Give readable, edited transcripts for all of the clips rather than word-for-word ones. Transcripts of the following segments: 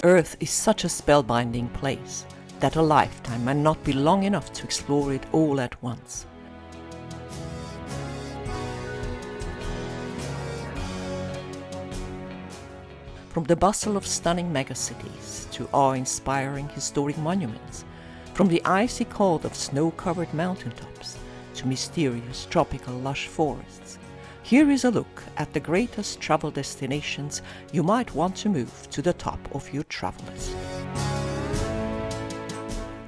Earth is such a spellbinding place that a lifetime might not be long enough to explore it all at once. From the bustle of stunning megacities to awe-inspiring historic monuments, from the icy cold of snow-covered mountaintops to mysterious tropical lush forests, here is a look at the greatest travel destinations you might want to move to the top of your travel list.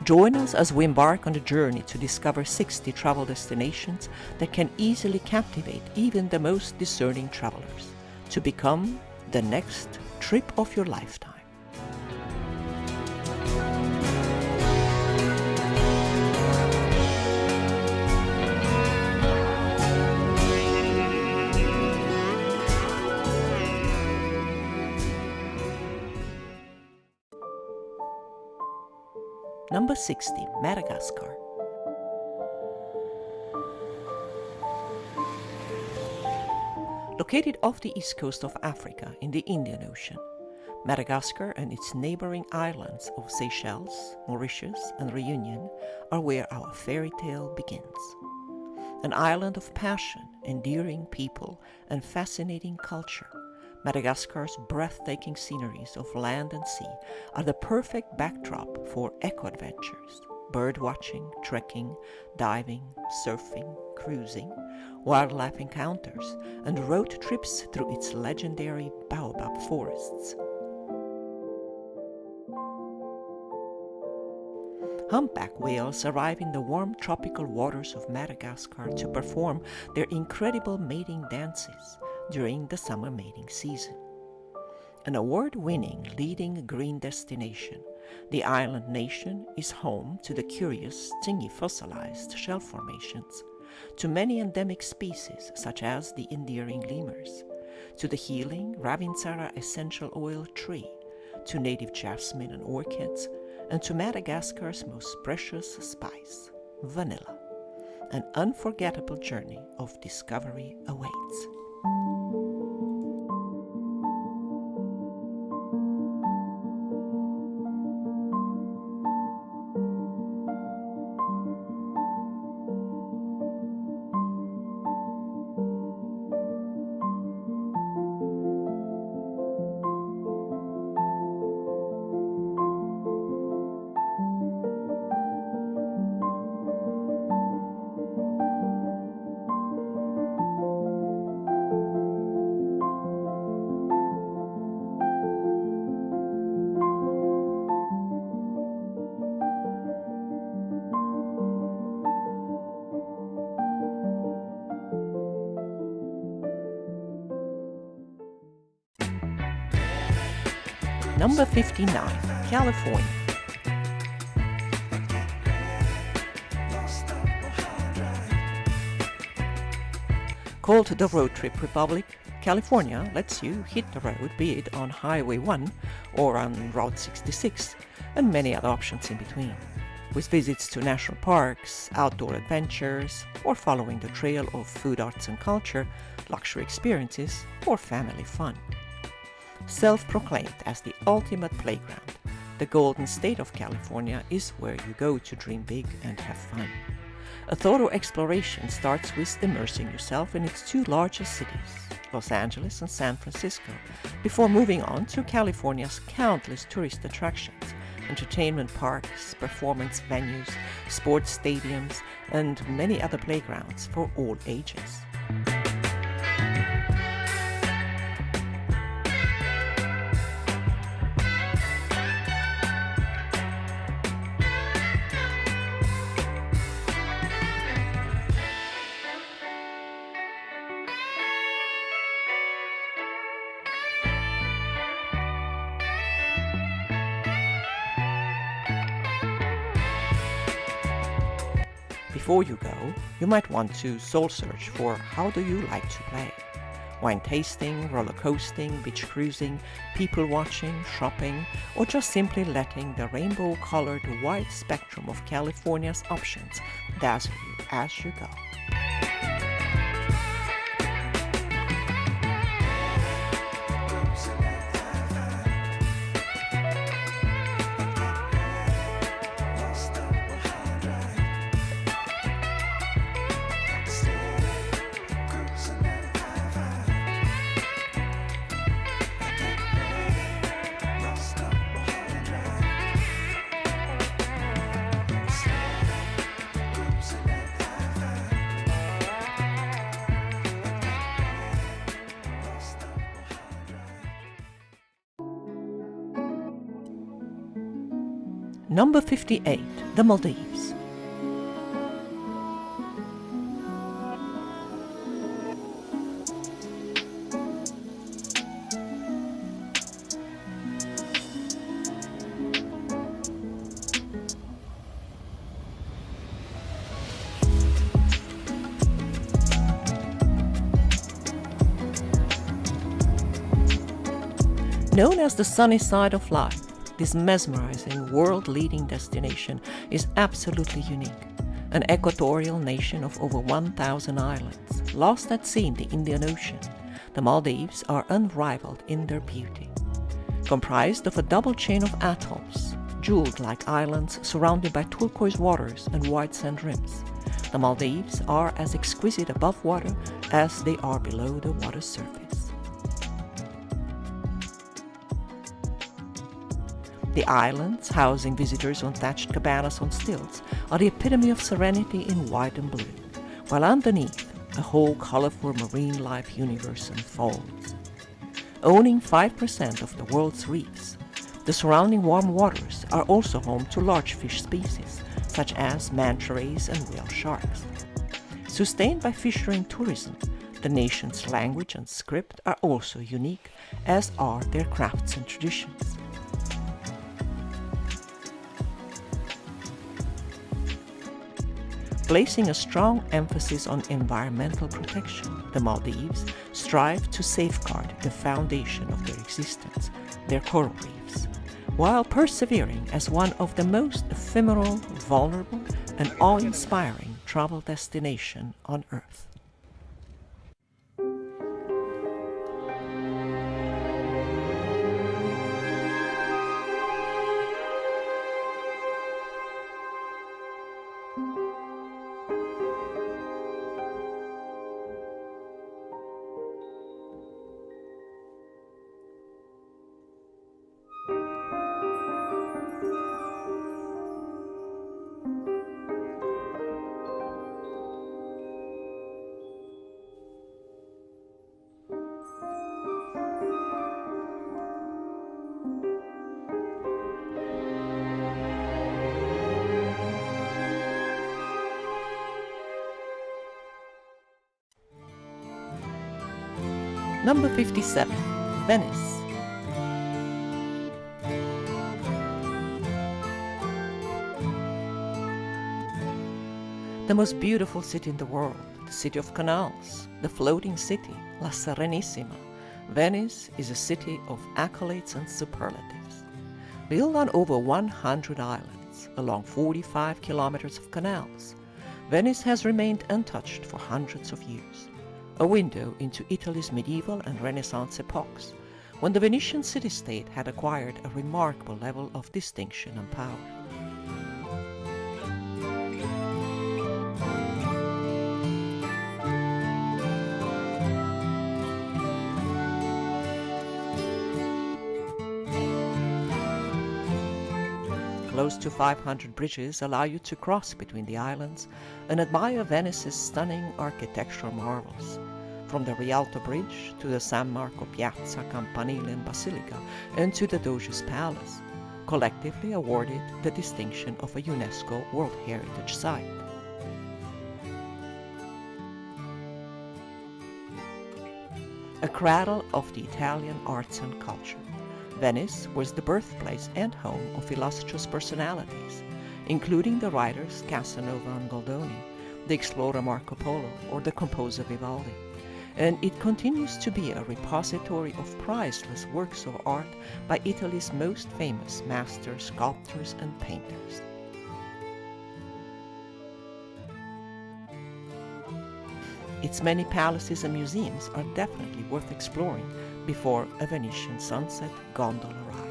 Join us as we embark on a journey to discover 60 travel destinations that can easily captivate even the most discerning travelers to become the next trip of your lifetime. Number 60, Madagascar. Located off the east coast of Africa in the Indian Ocean, Madagascar and its neighboring islands of Seychelles, Mauritius and Reunion are where our fairy tale begins. An island of passion, endearing people and fascinating culture, Madagascar's breathtaking sceneries of land and sea are the perfect backdrop for eco-adventures, bird-watching, trekking, diving, surfing, cruising, wildlife encounters, and road trips through its legendary baobab forests. Humpback whales arrive in the warm tropical waters of Madagascar to perform their incredible mating dances during the summer mating season. An award-winning leading green destination, the island nation is home to the curious, stingy fossilized shell formations, to many endemic species such as the endearing lemurs, to the healing Ravintsara essential oil tree, to native jasmine and orchids, and to Madagascar's most precious spice, vanilla. An unforgettable journey of discovery awaits. Number 59, California. Called the Road Trip Republic, California lets you hit the road, be it on Highway 1 or on Route 66, and many other options in between, with visits to national parks, outdoor adventures, or following the trail of food, arts and culture, luxury experiences, or family fun. Self-proclaimed as the ultimate playground, the Golden State of California is where you go to dream big and have fun. A thorough exploration starts with immersing yourself in its two largest cities, Los Angeles and San Francisco, before moving on to California's countless tourist attractions, entertainment parks, performance venues, sports stadiums, and many other playgrounds for all ages. Before you go, you might want to soul search for how do you like to play. Wine tasting, roller coasting, beach cruising, people watching, shopping, or just simply letting the rainbow-colored wide spectrum of California's options dazzle you as you go. Number 58, the Maldives. Known as the sunny side of life, this mesmerizing, world-leading destination is absolutely unique. An equatorial nation of over 1,000 islands, lost at sea in the Indian Ocean, the Maldives are unrivaled in their beauty. Comprised of a double chain of atolls, jeweled-like islands surrounded by turquoise waters and white sand rims, the Maldives are as exquisite above water as they are below the water's surface. The islands, housing visitors on thatched cabanas on stilts, are the epitome of serenity in white and blue, while underneath, a whole colorful marine life universe unfolds. Owning 5% of the world's reefs, the surrounding warm waters are also home to large fish species, such as manta rays and whale sharks. Sustained by fishery and tourism, the nation's language and script are also unique, as are their crafts and traditions. Placing a strong emphasis on environmental protection, the Maldives strive to safeguard the foundation of their existence, their coral reefs, while persevering as one of the most ephemeral, vulnerable, and awe-inspiring travel destinations on Earth. Number 57, Venice. The most beautiful city in the world, the city of canals, the floating city, La Serenissima, Venice is a city of accolades and superlatives. Built on over 100 islands, along 45 kilometers of canals, Venice has remained untouched for hundreds of years. A window into Italy's medieval and Renaissance epochs, when the Venetian city-state had acquired a remarkable level of distinction and power. Close to 500 bridges allow you to cross between the islands and admire Venice's stunning architectural marvels, from the Rialto Bridge to the San Marco Piazza, Campanile and Basilica, and to the Doge's Palace, collectively awarded the distinction of a UNESCO World Heritage Site. A cradle of the Italian arts and culture, Venice was the birthplace and home of illustrious personalities, including the writers Casanova and Goldoni, the explorer Marco Polo, or the composer Vivaldi. And it continues to be a repository of priceless works of art by Italy's most famous masters, sculptors, and painters. Its many palaces and museums are definitely worth exploring before a Venetian sunset gondola ride.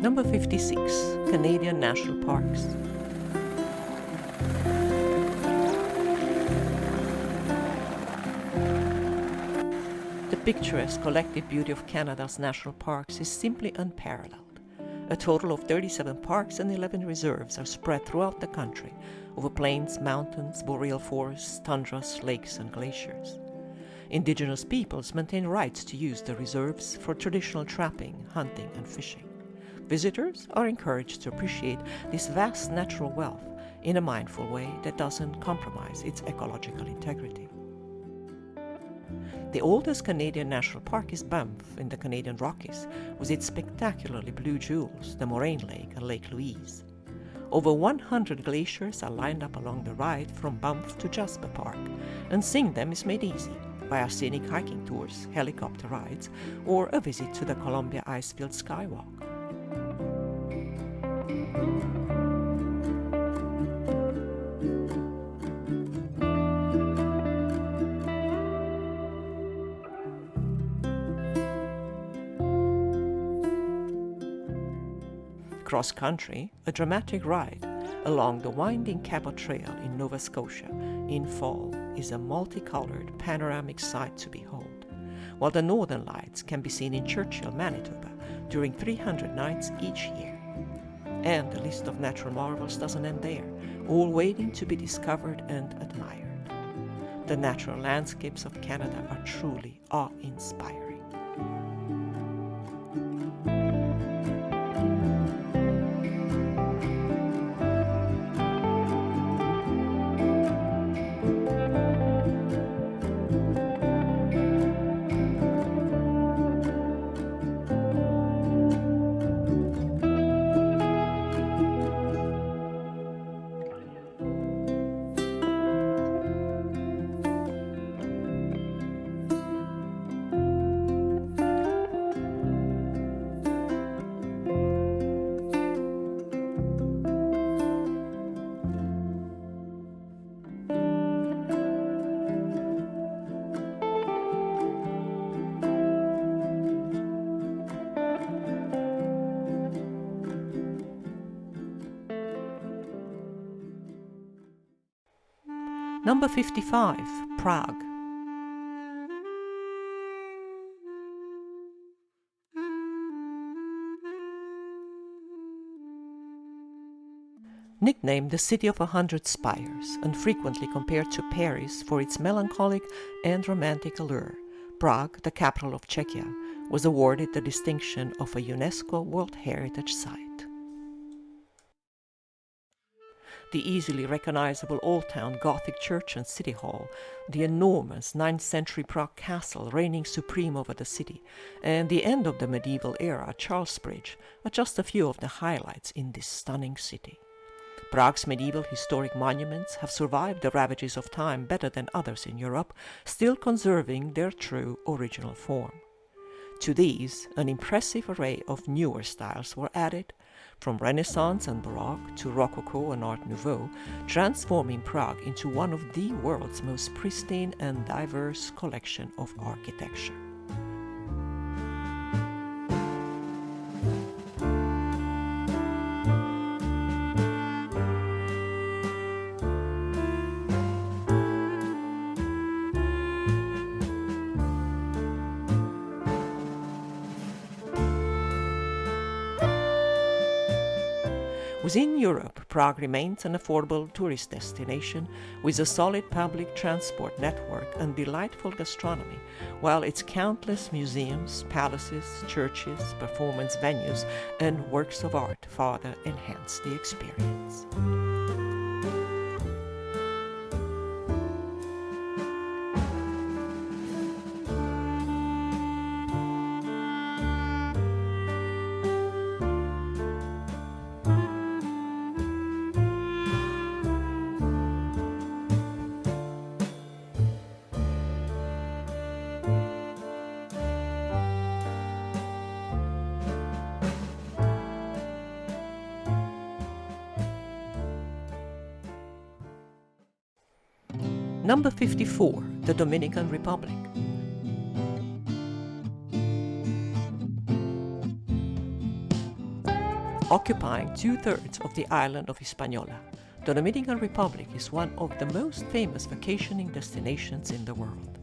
Number 56, Canadian National Parks. The picturesque collective beauty of Canada's national parks is simply unparalleled. A total of 37 parks and 11 reserves are spread throughout the country, over plains, mountains, boreal forests, tundras, lakes, and glaciers. Indigenous peoples maintain rights to use the reserves for traditional trapping, hunting, and fishing. Visitors are encouraged to appreciate this vast natural wealth in a mindful way that doesn't compromise its ecological integrity. The oldest Canadian national park is Banff in the Canadian Rockies, with its spectacularly blue jewels, the Moraine Lake and Lake Louise. Over 100 glaciers are lined up along the ride from Banff to Jasper Park, and seeing them is made easy via scenic hiking tours, helicopter rides, or a visit to the Columbia Icefield Skywalk. Cross country, a dramatic ride along the winding Cabot Trail in Nova Scotia in fall is a multicolored panoramic sight to behold, while the Northern Lights can be seen in Churchill, Manitoba during 300 nights each year. And the list of natural marvels doesn't end there, all waiting to be discovered and admired. The natural landscapes of Canada are truly awe-inspiring. Number 55, Prague. Nicknamed the City of 100 Spires and frequently compared to Paris for its melancholic and romantic allure, Prague, the capital of Czechia, was awarded the distinction of a UNESCO World Heritage Site. The easily recognizable Old Town Gothic church and city hall, the enormous 9th century Prague castle reigning supreme over the city, and the end of the medieval era Charles Bridge are just a few of the highlights in this stunning city. Prague's medieval historic monuments have survived the ravages of time better than others in Europe, still conserving their true original form. To these, an impressive array of newer styles were added, from Renaissance and Baroque to Rococo and Art Nouveau, transforming Prague into one of the world's most pristine and diverse collection of architecture. Within Europe, Prague remains an affordable tourist destination with a solid public transport network and delightful gastronomy, while its countless museums, palaces, churches, performance venues, and works of art further enhance the experience. Number 54, the Dominican Republic. Occupying two-thirds of the island of Hispaniola, the Dominican Republic is one of the most famous vacationing destinations in the world.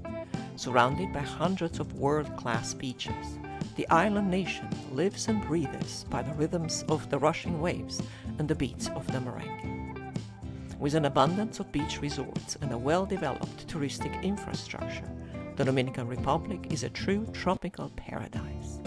Surrounded by hundreds of world-class beaches, the island nation lives and breathes by the rhythms of the rushing waves and the beats of the merengue. With an abundance of beach resorts and a well-developed touristic infrastructure, the Dominican Republic is a true tropical paradise.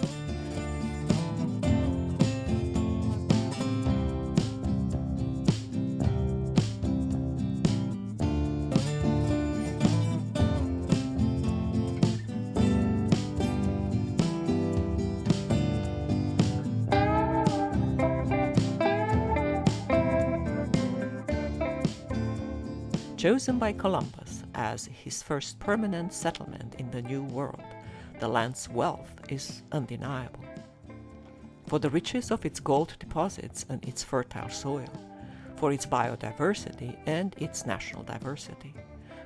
Chosen by Columbus as his first permanent settlement in the New World, the land's wealth is undeniable. For the riches of its gold deposits and its fertile soil, for its biodiversity and its national diversity,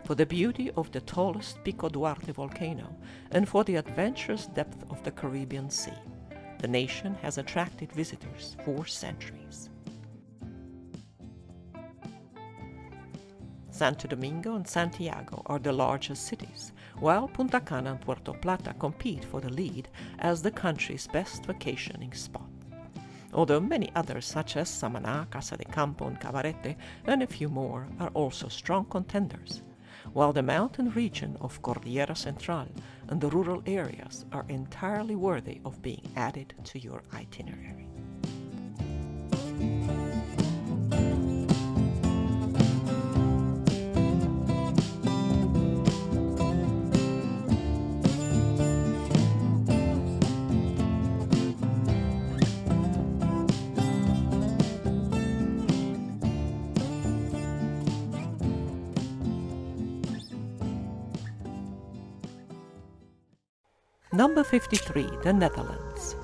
for the beauty of the tallest Pico Duarte volcano, and for the adventurous depth of the Caribbean Sea, the nation has attracted visitors for centuries. Santo Domingo and Santiago are the largest cities, while Punta Cana and Puerto Plata compete for the lead as the country's best vacationing spot. Although many others such as Samaná, Casa de Campo and Cabarete and a few more are also strong contenders, while the mountain region of Cordillera Central and the rural areas are entirely worthy of being added to your itinerary. Number 53, the Netherlands.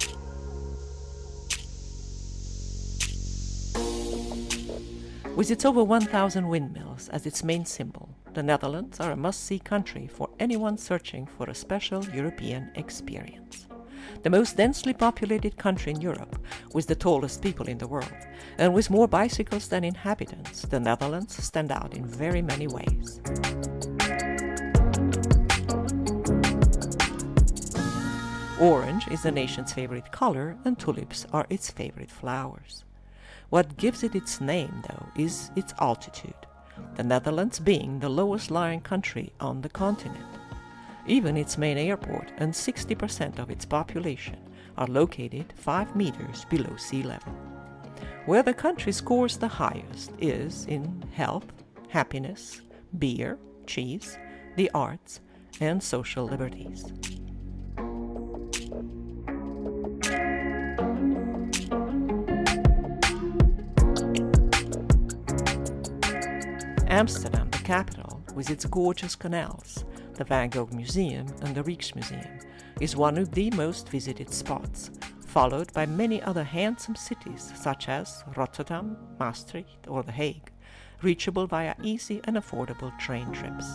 With its over 1,000 windmills as its main symbol, the Netherlands are a must-see country for anyone searching for a special European experience. The most densely populated country in Europe, with the tallest people in the world, and with more bicycles than inhabitants, the Netherlands stand out in very many ways. Orange is the nation's favorite color, and tulips are its favorite flowers. What gives it its name, though, is its altitude, the Netherlands being the lowest lying country on the continent. Even its main airport and 60% of its population are located 5 meters below sea level. Where the country scores the highest is in health, happiness, beer, cheese, the arts, and social liberties. Amsterdam, the capital, with its gorgeous canals, the Van Gogh Museum and the Rijksmuseum, is one of the most visited spots, followed by many other handsome cities such as Rotterdam, Maastricht or The Hague, reachable via easy and affordable train trips.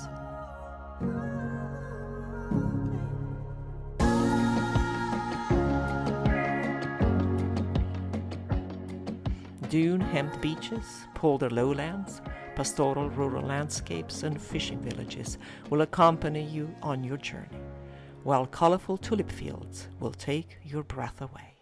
Dune-hemmed beaches, polder lowlands, pastoral rural landscapes and fishing villages will accompany you on your journey, while colorful tulip fields will take your breath away.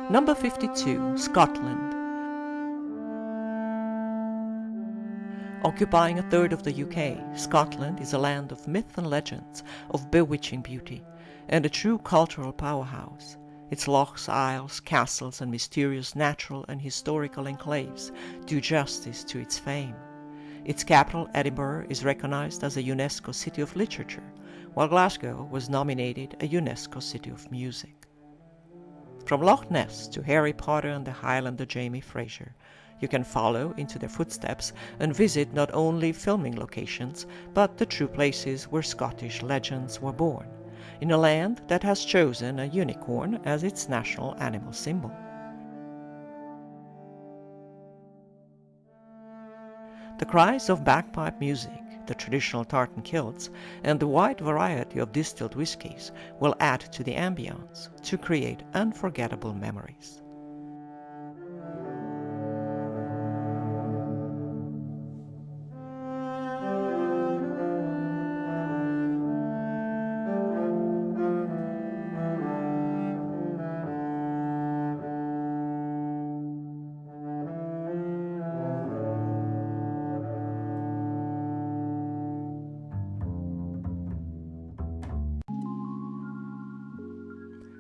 Number 52, Scotland. Occupying a third of the UK, Scotland is a land of myth and legends, of bewitching beauty, and a true cultural powerhouse. Its lochs, isles, castles, and mysterious natural and historical enclaves do justice to its fame. Its capital, Edinburgh, is recognized as a UNESCO City of Literature, while Glasgow was nominated a UNESCO City of Music. From Loch Ness to Harry Potter and the Highlander Jamie Fraser, you can follow into their footsteps and visit not only filming locations, but the true places where Scottish legends were born, in a land that has chosen a unicorn as its national animal symbol. The cries of bagpipe music, the traditional tartan kilts, and the wide variety of distilled whiskies will add to the ambience to create unforgettable memories.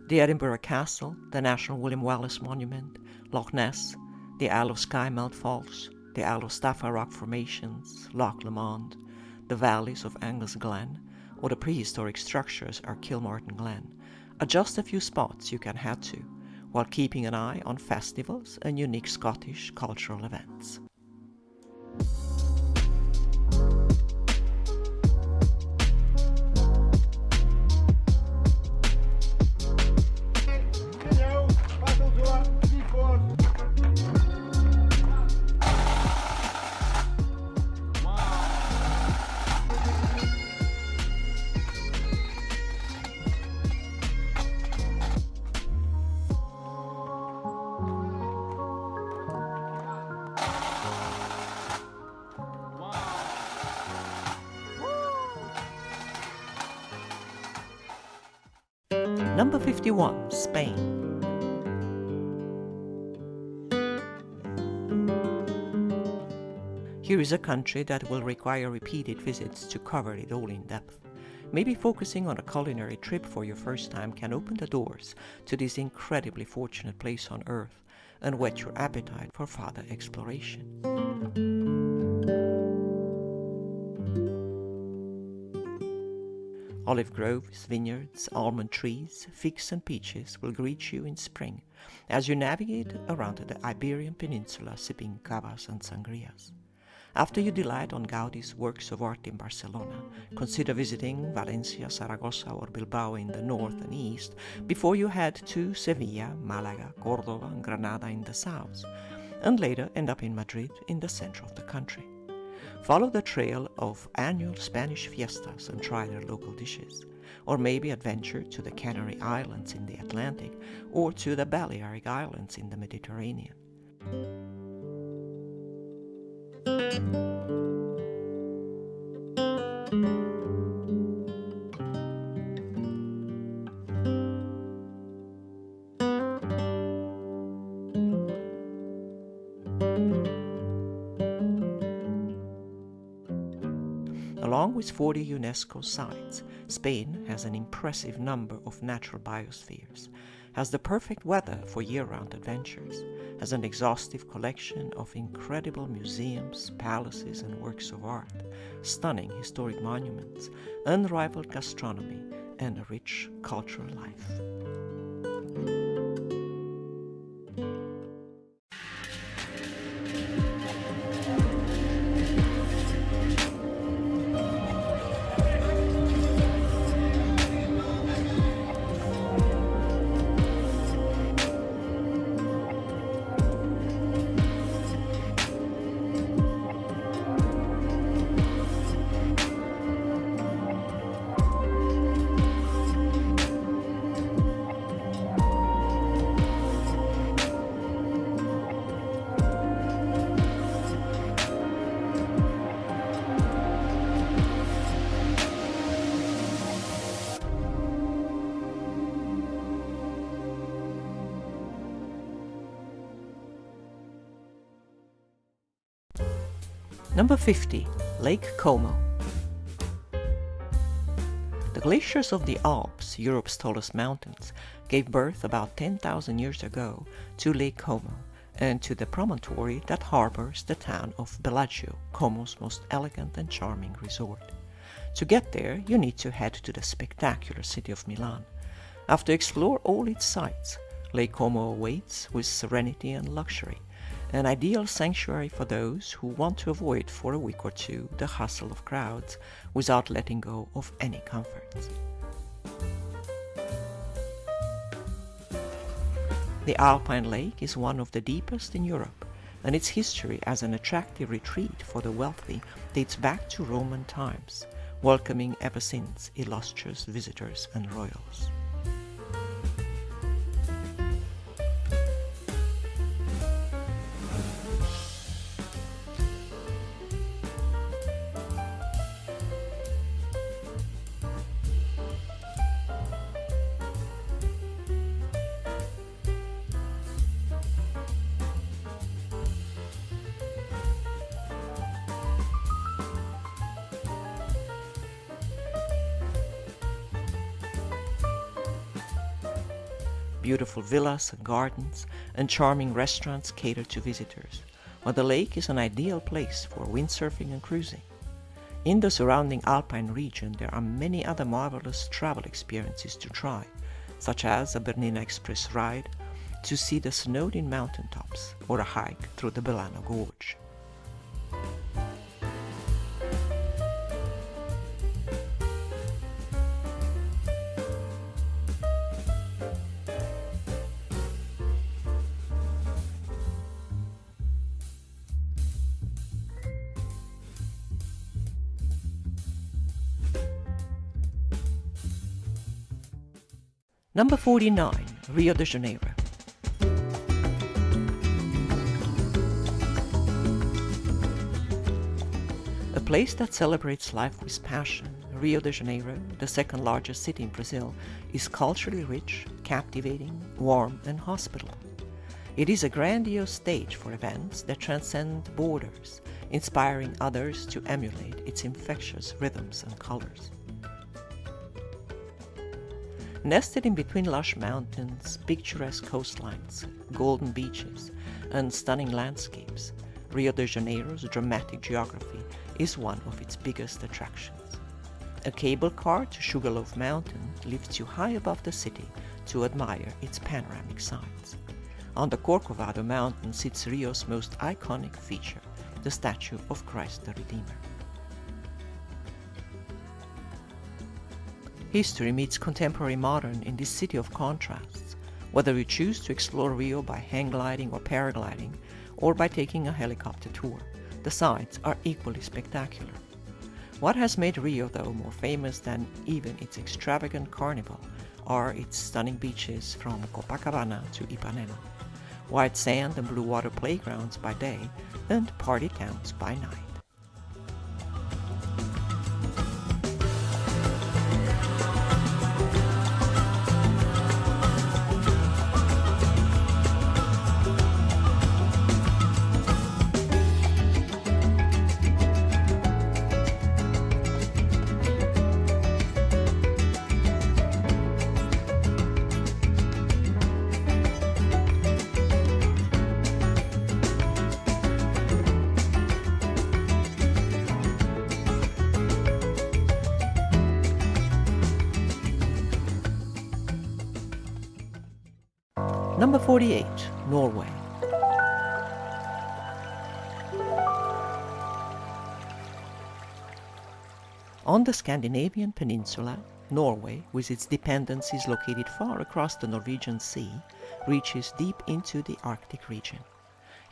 The Edinburgh Castle, the National William Wallace Monument, Loch Ness, the Isle of Skymelt Falls, the Isle of Staffa Rock Formations, Loch Lomond, the valleys of Angus Glen, or the prehistoric structures of Kilmartin Glen are just a few spots you can head to, while keeping an eye on festivals and unique Scottish cultural events. Number 51, Spain. Here is a country that will require repeated visits to cover it all in depth. Maybe focusing on a culinary trip for your first time can open the doors to this incredibly fortunate place on earth and whet your appetite for further exploration. Olive groves, vineyards, almond trees, figs and peaches will greet you in spring as you navigate around the Iberian Peninsula sipping cavas and sangrias. After you delight on Gaudi's works of art in Barcelona, consider visiting Valencia, Zaragoza or Bilbao in the north and east before you head to Sevilla, Malaga, Córdoba and Granada in the south, and later end up in Madrid in the center of the country. Follow the trail of annual Spanish fiestas and try their local dishes, or maybe adventure to the Canary Islands in the Atlantic or to the Balearic Islands in the Mediterranean. Along with 40 UNESCO sites, Spain has an impressive number of natural biospheres, has the perfect weather for year-round adventures, has an exhaustive collection of incredible museums, palaces and works of art, stunning historic monuments, unrivaled gastronomy, and a rich cultural life. Number 50, Lake Como. The glaciers of the Alps, Europe's tallest mountains, gave birth about 10,000 years ago to Lake Como, and to the promontory that harbors the town of Bellagio, Como's most elegant and charming resort. To get there, you need to head to the spectacular city of Milan. After explore all its sights, Lake Como awaits with serenity and luxury, an ideal sanctuary for those who want to avoid for a week or two the hustle of crowds without letting go of any comforts. The Alpine Lake is one of the deepest in Europe, and its history as an attractive retreat for the wealthy dates back to Roman times, welcoming ever since illustrious visitors and royals. Beautiful villas and gardens and charming restaurants cater to visitors, while the lake is an ideal place for windsurfing and cruising. In the surrounding Alpine region there are many other marvelous travel experiences to try, such as a Bernina Express ride to see the Snowdin mountaintops or a hike through the Belano Gorge. Number 49, Rio de Janeiro. A place that celebrates life with passion, Rio de Janeiro, the second largest city in Brazil, is culturally rich, captivating, warm, and hospitable. It is a grandiose stage for events that transcend borders, inspiring others to emulate its infectious rhythms and colors. Nested in between lush mountains, picturesque coastlines, golden beaches, and stunning landscapes, Rio de Janeiro's dramatic geography is one of its biggest attractions. A cable car to Sugarloaf Mountain lifts you high above the city to admire its panoramic sights. On the Corcovado Mountain sits Rio's most iconic feature, the statue of Christ the Redeemer. History meets contemporary modern in this city of contrasts, whether you choose to explore Rio by hang gliding or paragliding, or by taking a helicopter tour. The sights are equally spectacular. What has made Rio, though, more famous than even its extravagant carnival are its stunning beaches from Copacabana to Ipanema, white sand and blue water playgrounds by day, and party towns by night. Number 48, Norway. On the Scandinavian peninsula, Norway, with its dependencies located far across the Norwegian Sea, reaches deep into the Arctic region.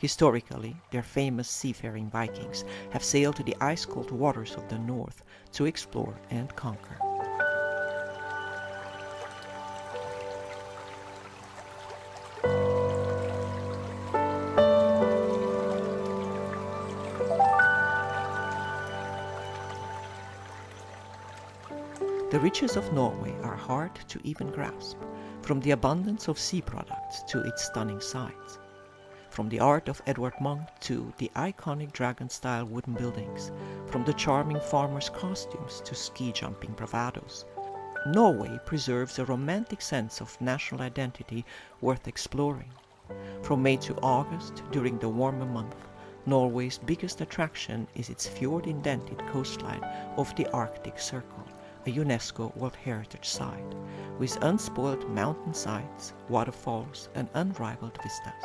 Historically, their famous seafaring Vikings have sailed to the ice-cold waters of the north to explore and conquer. The riches of Norway are hard to even grasp, from the abundance of sea products to its stunning sights. From the art of Edvard Munch to the iconic dragon-style wooden buildings, from the charming farmers' costumes to ski-jumping bravados, Norway preserves a romantic sense of national identity worth exploring. From May to August, during the warmer month, Norway's biggest attraction is its fjord-indented coastline of the Arctic Circle, a UNESCO World Heritage Site, with unspoiled mountainsides, waterfalls, and unrivaled vistas.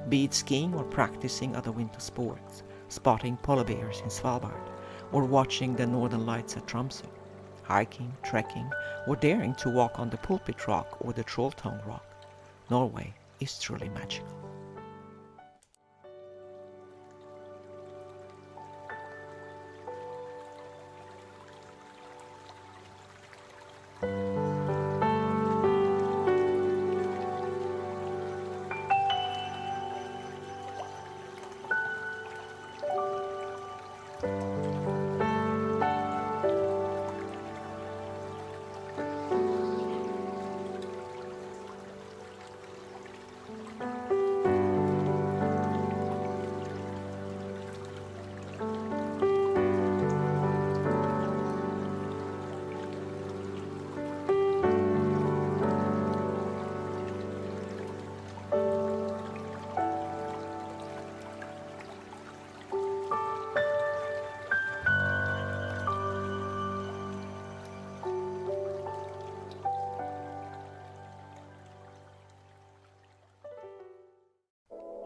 Be it skiing or practicing other winter sports, spotting polar bears in Svalbard, or watching the northern lights at Tromsø, hiking, trekking, or daring to walk on the Pulpit Rock or the Trolltone Rock, Norway is truly magical.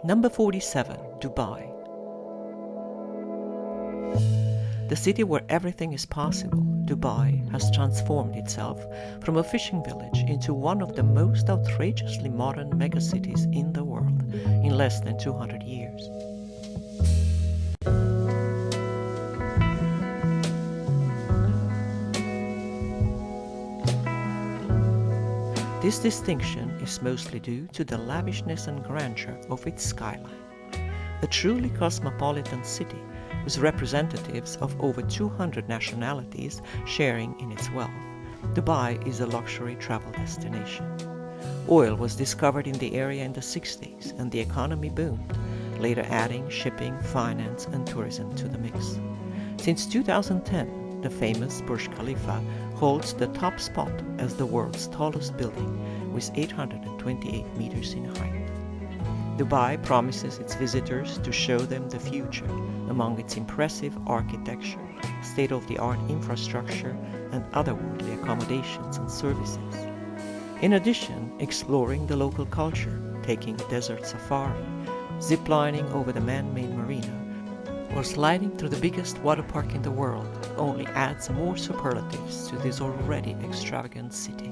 Number 47, Dubai. The city where everything is possible, Dubai has transformed itself from a fishing village into one of the most outrageously modern megacities in the world in less than 200 years. This distinction is mostly due to the lavishness and grandeur of its skyline. A truly cosmopolitan city with representatives of over 200 nationalities sharing in its wealth, Dubai is a luxury travel destination. Oil was discovered in the area in the 60s and the economy boomed, later adding shipping, finance and tourism to the mix. Since 2010, the famous Burj Khalifa holds the top spot as the world's tallest building with 828 meters in height. Dubai promises its visitors to show them the future among its impressive architecture, state-of-the-art infrastructure, and otherworldly accommodations and services. In addition, exploring the local culture, taking a desert safari, ziplining over the man-made marina, or sliding through the biggest water park in the world only adds more superlatives to this already extravagant city.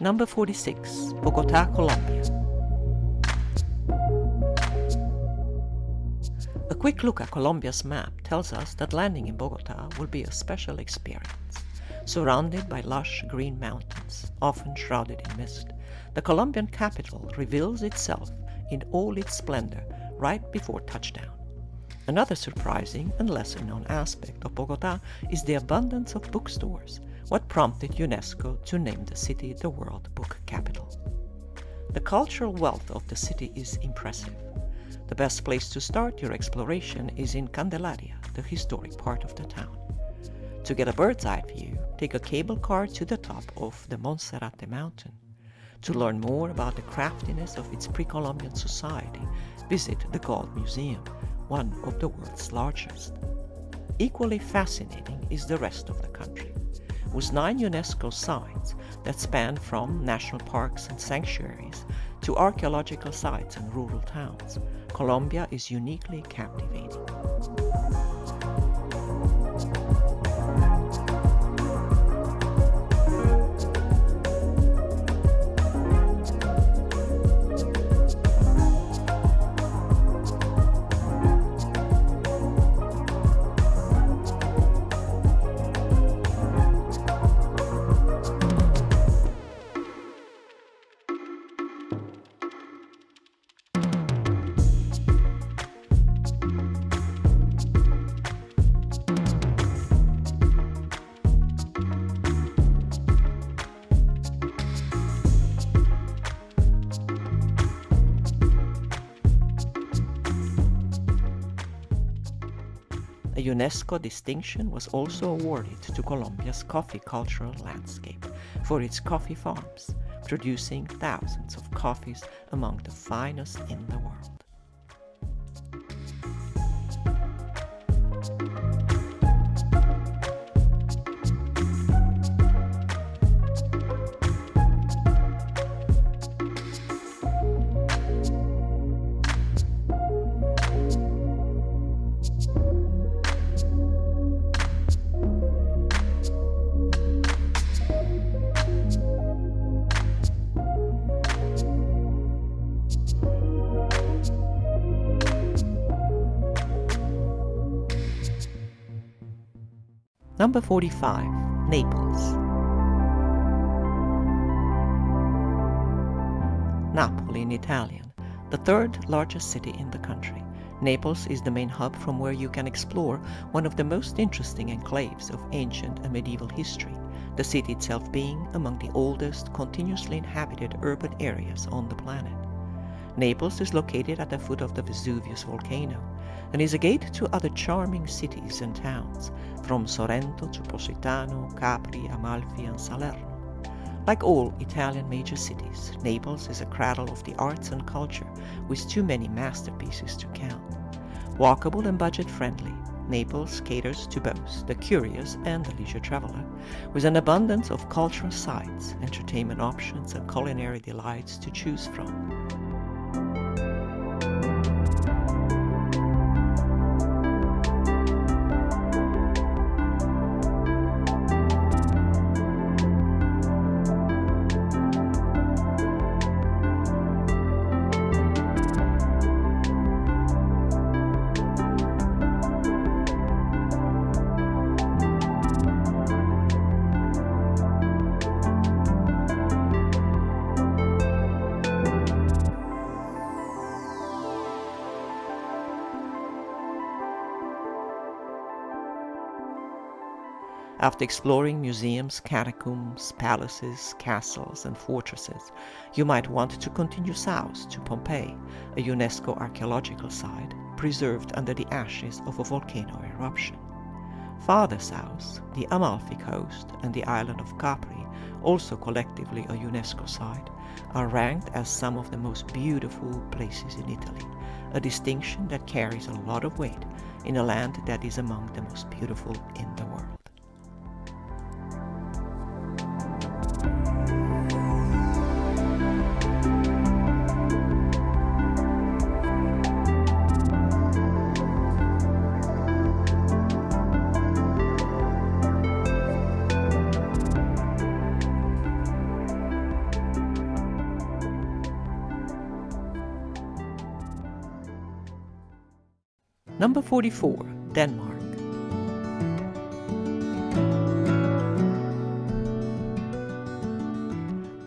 Number 46, Bogota, Colombia. A quick look at Colombia's map tells us that landing in Bogota will be a special experience. Surrounded by lush green mountains, often shrouded in mist, the Colombian capital reveals itself in all its splendor right before touchdown. Another surprising and lesser-known aspect of Bogota is the abundance of bookstores, what prompted UNESCO to name the city the World Book Capital. The cultural wealth of the city is impressive. The best place to start your exploration is in Candelaria, the historic part of the town. To get a bird's-eye view, take a cable car to the top of the Monserrate mountain. To learn more about the craftiness of its pre-Columbian society, visit the Gold Museum, one of the world's largest. Equally fascinating is the rest of the country. With 9 UNESCO sites that span from national parks and sanctuaries to archaeological sites and rural towns, Colombia is uniquely captivating. A UNESCO distinction was also awarded to Colombia's coffee cultural landscape for its coffee farms, producing thousands of coffees among the finest in the world. Number 45, Naples. Napoli in Italian, the third largest city in the country. Naples is the main hub from where you can explore one of the most interesting enclaves of ancient and medieval history, the city itself being among the oldest continuously inhabited urban areas on the planet. Naples is located at the foot of the Vesuvius volcano and is a gate to other charming cities and towns, from Sorrento to Positano, Capri, Amalfi and Salerno. Like all Italian major cities, Naples is a cradle of the arts and culture with too many masterpieces to count. Walkable and budget-friendly, Naples caters to both the curious and the leisure traveler, with an abundance of cultural sites, entertainment options and culinary delights to choose from. After exploring museums, catacombs, palaces, castles, and fortresses, you might want to continue south to Pompeii, a UNESCO archaeological site preserved under the ashes of a volcano eruption. Farther south, the Amalfi Coast and the island of Capri, also collectively a UNESCO site, are ranked as some of the most beautiful places in Italy, a distinction that carries a lot of weight in a land that is among the most beautiful in the world. Number 44, Denmark.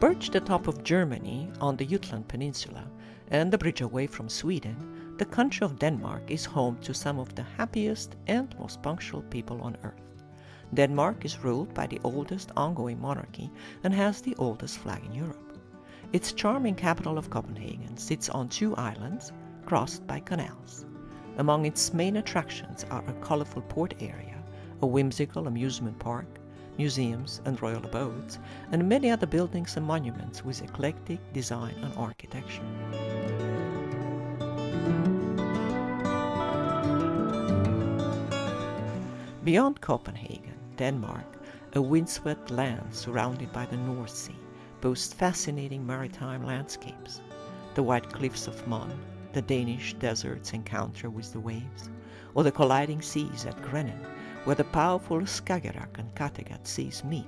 Perched atop of Germany on the Jutland Peninsula and a bridge away from Sweden, the country of Denmark is home to some of the happiest and most punctual people on earth. Denmark is ruled by the oldest ongoing monarchy and has the oldest flag in Europe. Its charming capital of Copenhagen sits on two islands crossed by canals. Among its main attractions are a colorful port area, a whimsical amusement park, museums and royal abodes, and many other buildings and monuments with eclectic design and architecture. Beyond Copenhagen, Denmark, a windswept land surrounded by the North Sea, boasts fascinating maritime landscapes. The white cliffs of Mon, the Danish desert's encounter with the waves, or the colliding seas at Grennen, where the powerful Skagerrak and Kattegat seas meet.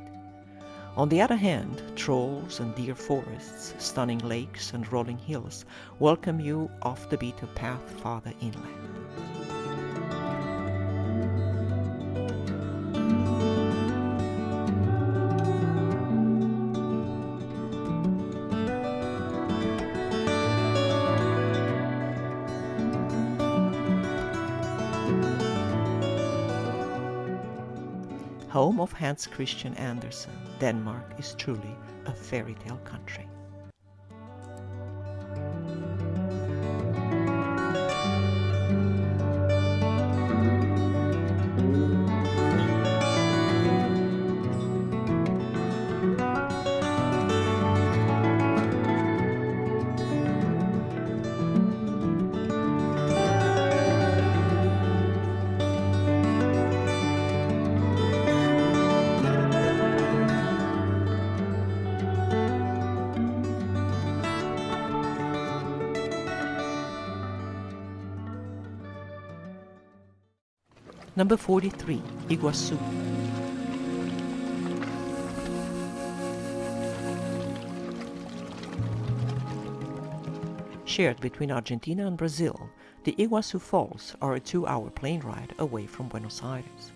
On the other hand, trolls and deer forests, stunning lakes and rolling hills welcome you off the beaten path farther inland. Home of Hans Christian Andersen, Denmark is truly a fairy tale country. Number 43, Iguazu. Shared between Argentina and Brazil, the Iguazu Falls are a 2-hour plane ride away from Buenos Aires.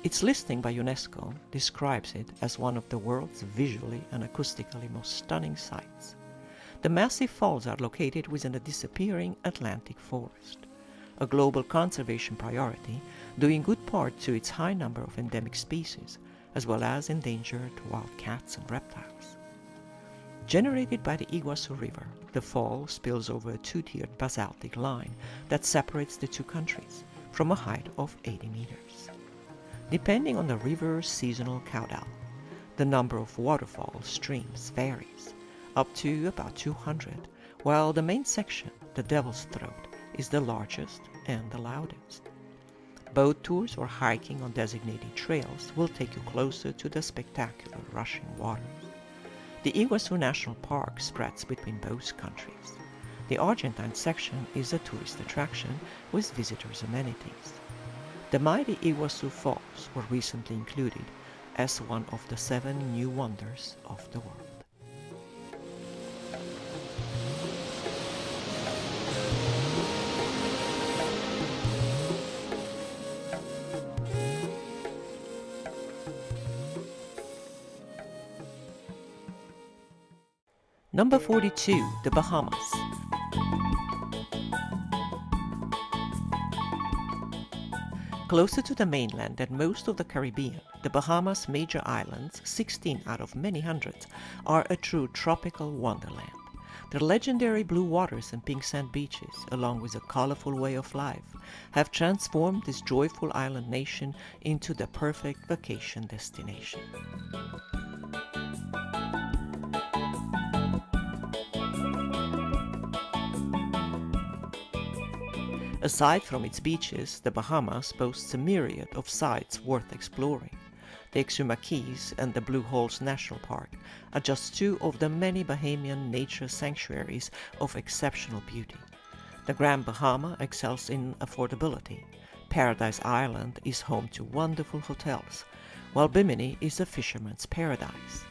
Its listing by UNESCO describes it as one of the world's visually and acoustically most stunning sights. The massive falls are located within a disappearing Atlantic forest, a global conservation priority, doing good part to its high number of endemic species, as well as endangered wild cats and reptiles. Generated by the Iguazu River, the fall spills over a 2-tiered basaltic line that separates the two countries from a height of 80 meters. Depending on the river's seasonal caudal, the number of waterfall streams varies, up to about 200, while the main section, the Devil's Throat, is the largest and the loudest. Boat tours or hiking on designated trails will take you closer to the spectacular rushing waters. The Iguazu National Park spreads between both countries. The Argentine section is a tourist attraction with visitors' amenities. The mighty Iguazu Falls were recently included as one of the 7 new wonders of the world. Number 42, the Bahamas. Closer to the mainland than most of the Caribbean, the Bahamas' major islands, 16 out of many hundreds, are a true tropical wonderland. Their legendary blue waters and pink sand beaches, along with a colorful way of life, have transformed this joyful island nation into the perfect vacation destination. Aside from its beaches, the Bahamas boasts a myriad of sites worth exploring. The Exuma Keys and the Blue Holes National Park are just 2 of the many Bahamian nature sanctuaries of exceptional beauty. The Grand Bahama excels in affordability. Paradise Island is home to wonderful hotels, while Bimini is a fisherman's paradise.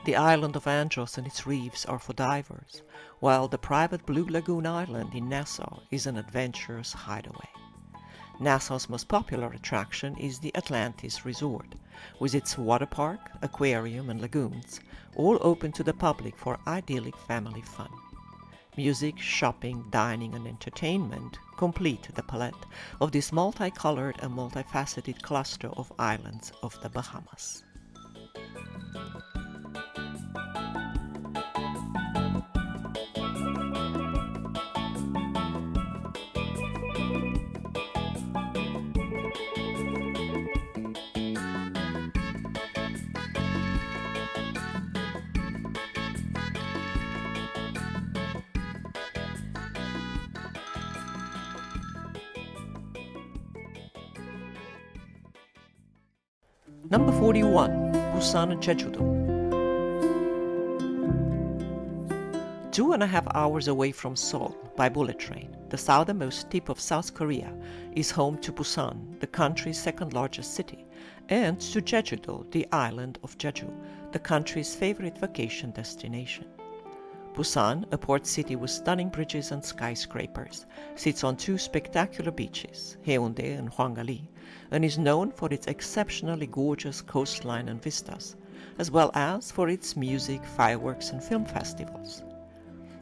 The island of Andros and its reefs are for divers, while the private Blue Lagoon Island in Nassau is an adventurous hideaway. Nassau's most popular attraction is the Atlantis Resort, with its water park, aquarium and lagoons, all open to the public for idyllic family fun. Music, shopping, dining and entertainment complete the palette of this multicolored and multifaceted cluster of islands of the Bahamas. Number 41, Busan and Jeju-do. 2.5 hours away from Seoul by bullet train, the southernmost tip of South Korea is home to Busan, the country's second largest city, and to Jeju-do, the island of Jeju, the country's favorite vacation destination. Busan, a port city with stunning bridges and skyscrapers, sits on 2 spectacular beaches, Haeundae and Hwangari, and is known for its exceptionally gorgeous coastline and vistas, as well as for its music, fireworks and film festivals.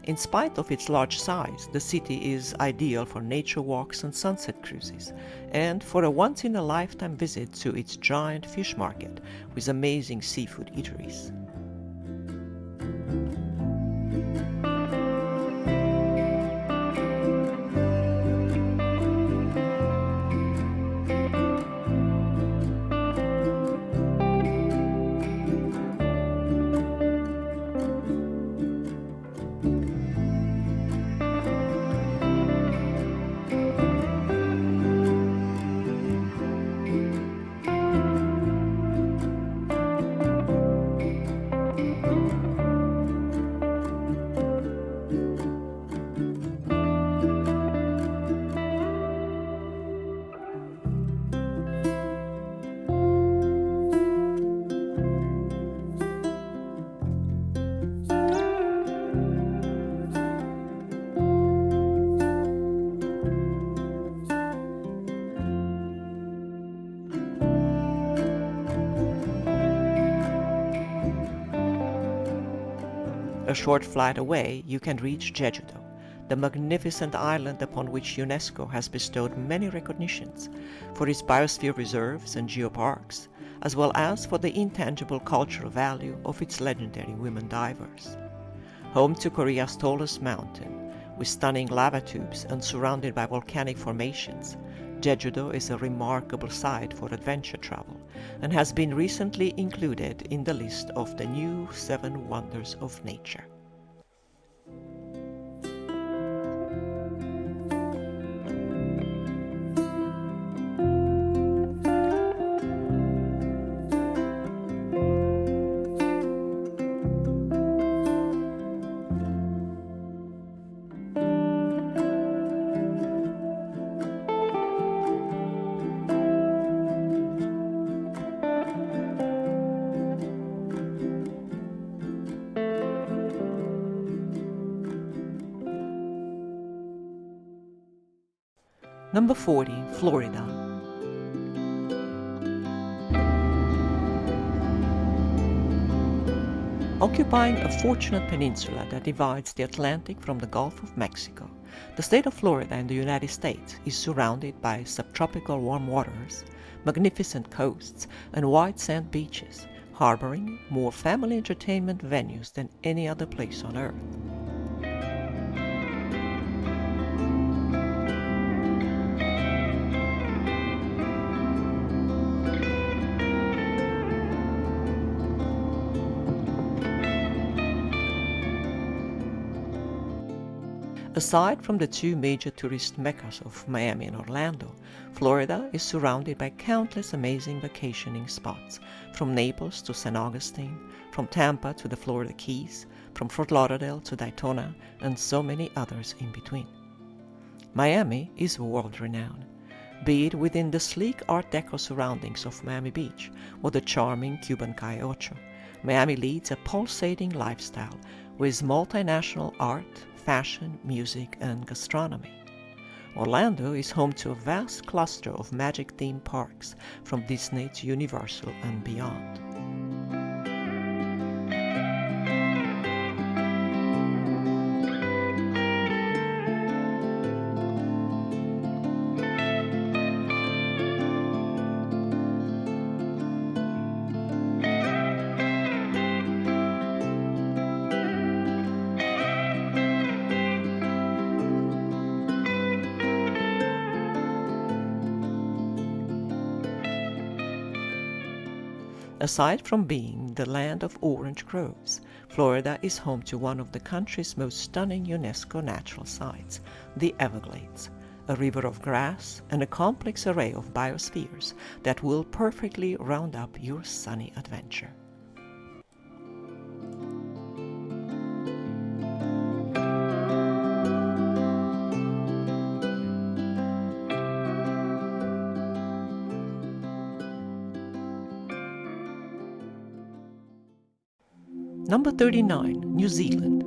In spite of its large size, the city is ideal for nature walks and sunset cruises, and for a once-in-a-lifetime visit to its giant fish market with amazing seafood eateries. A short flight away you can reach Jeju-do, the magnificent island upon which UNESCO has bestowed many recognitions for its biosphere reserves and geoparks, as well as for the intangible cultural value of its legendary women divers. Home to Korea's tallest mountain, with stunning lava tubes and surrounded by volcanic formations, Jeju-do is a remarkable site for adventure travel and has been recently included in the list of the new 7 Wonders of Nature. Number 40, Florida. Occupying a fortunate peninsula that divides the Atlantic from the Gulf of Mexico, the state of Florida in the United States is surrounded by subtropical warm waters, magnificent coasts, and white sand beaches, harboring more family entertainment venues than any other place on Earth. Aside from the 2 major tourist meccas of Miami and Orlando, Florida is surrounded by countless amazing vacationing spots, from Naples to St. Augustine, from Tampa to the Florida Keys, from Fort Lauderdale to Daytona, and so many others in between. Miami is world-renowned, be it within the sleek Art Deco surroundings of Miami Beach or the charming Cuban Calle Ocho. Miami leads a pulsating lifestyle with multinational art, fashion, music, and gastronomy. Orlando is home to a vast cluster of magic theme parks, from Disney to Universal and beyond. Aside from being the land of orange groves, Florida is home to one of the country's most stunning UNESCO natural sites, the Everglades, a river of grass and a complex array of biospheres that will perfectly round up your sunny adventure. Number 39, New Zealand.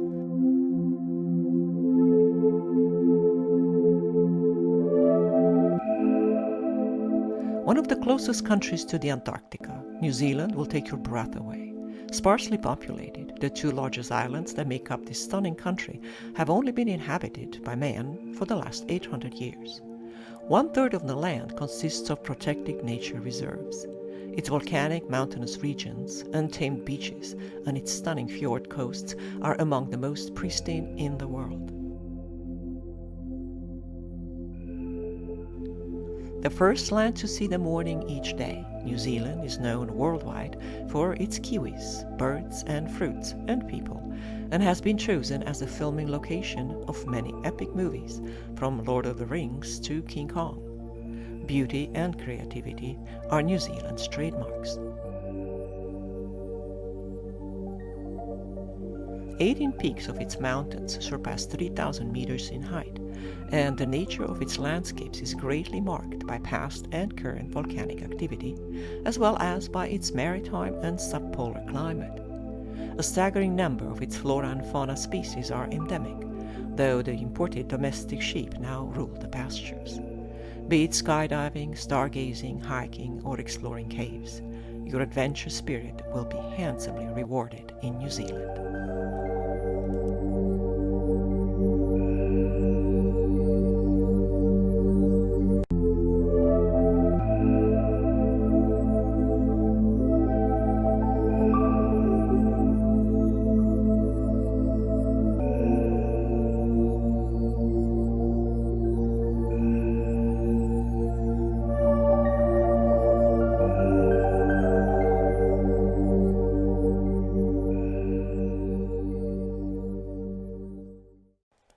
One of the closest countries to the Antarctica, New Zealand will take your breath away. Sparsely populated, the 2 largest islands that make up this stunning country have only been inhabited by man for the last 800 years. 1/3 of the land consists of protected nature reserves. Its volcanic mountainous regions, untamed beaches, and its stunning fjord coasts are among the most pristine in the world. The first land to see the morning each day, New Zealand is known worldwide for its kiwis, birds and fruits and people, and has been chosen as the filming location of many epic movies, from Lord of the Rings to King Kong. Beauty and creativity are New Zealand's trademarks. 18 peaks of its mountains surpass 3,000 meters in height, and the nature of its landscapes is greatly marked by past and current volcanic activity, as well as by its maritime and subpolar climate. A staggering number of its flora and fauna species are endemic, though the imported domestic sheep now rule the pastures. Be it skydiving, stargazing, hiking, or exploring caves, your adventure spirit will be handsomely rewarded in New Zealand.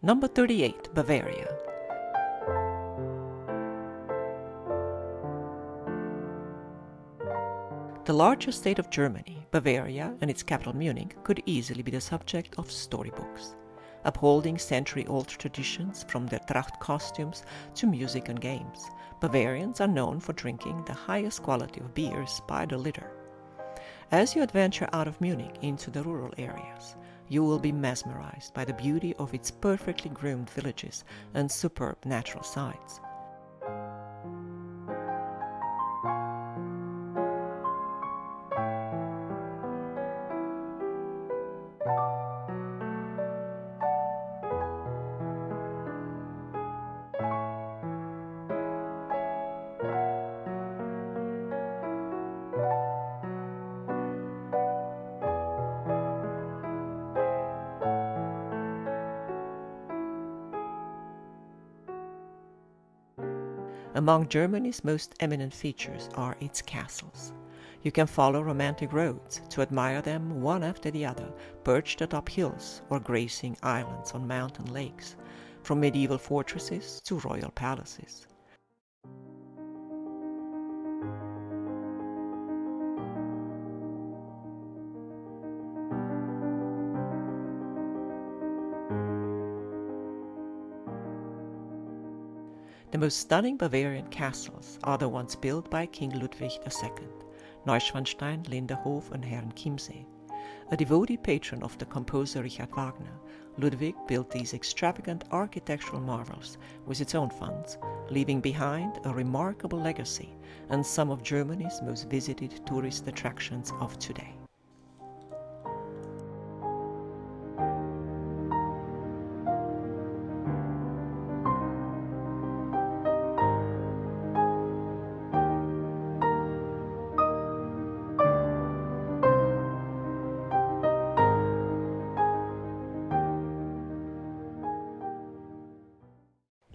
Number 38, Bavaria. The largest state of Germany, Bavaria, and its capital Munich could easily be the subject of storybooks. Upholding century-old traditions from their Tracht costumes to music and games, Bavarians are known for drinking the highest quality of beers by the liter. As you adventure out of Munich into the rural areas, you will be mesmerized by the beauty of its perfectly groomed villages and superb natural sights. Among Germany's most eminent features are its castles. You can follow romantic roads to admire them one after the other, perched atop hills or gracing islands on mountain lakes, from medieval fortresses to royal palaces. The most stunning Bavarian castles are the ones built by King Ludwig II, Neuschwanstein, Linderhof and Herrenchiemsee. A devotee patron of the composer Richard Wagner, Ludwig built these extravagant architectural marvels with its own funds, leaving behind a remarkable legacy and some of Germany's most visited tourist attractions of today.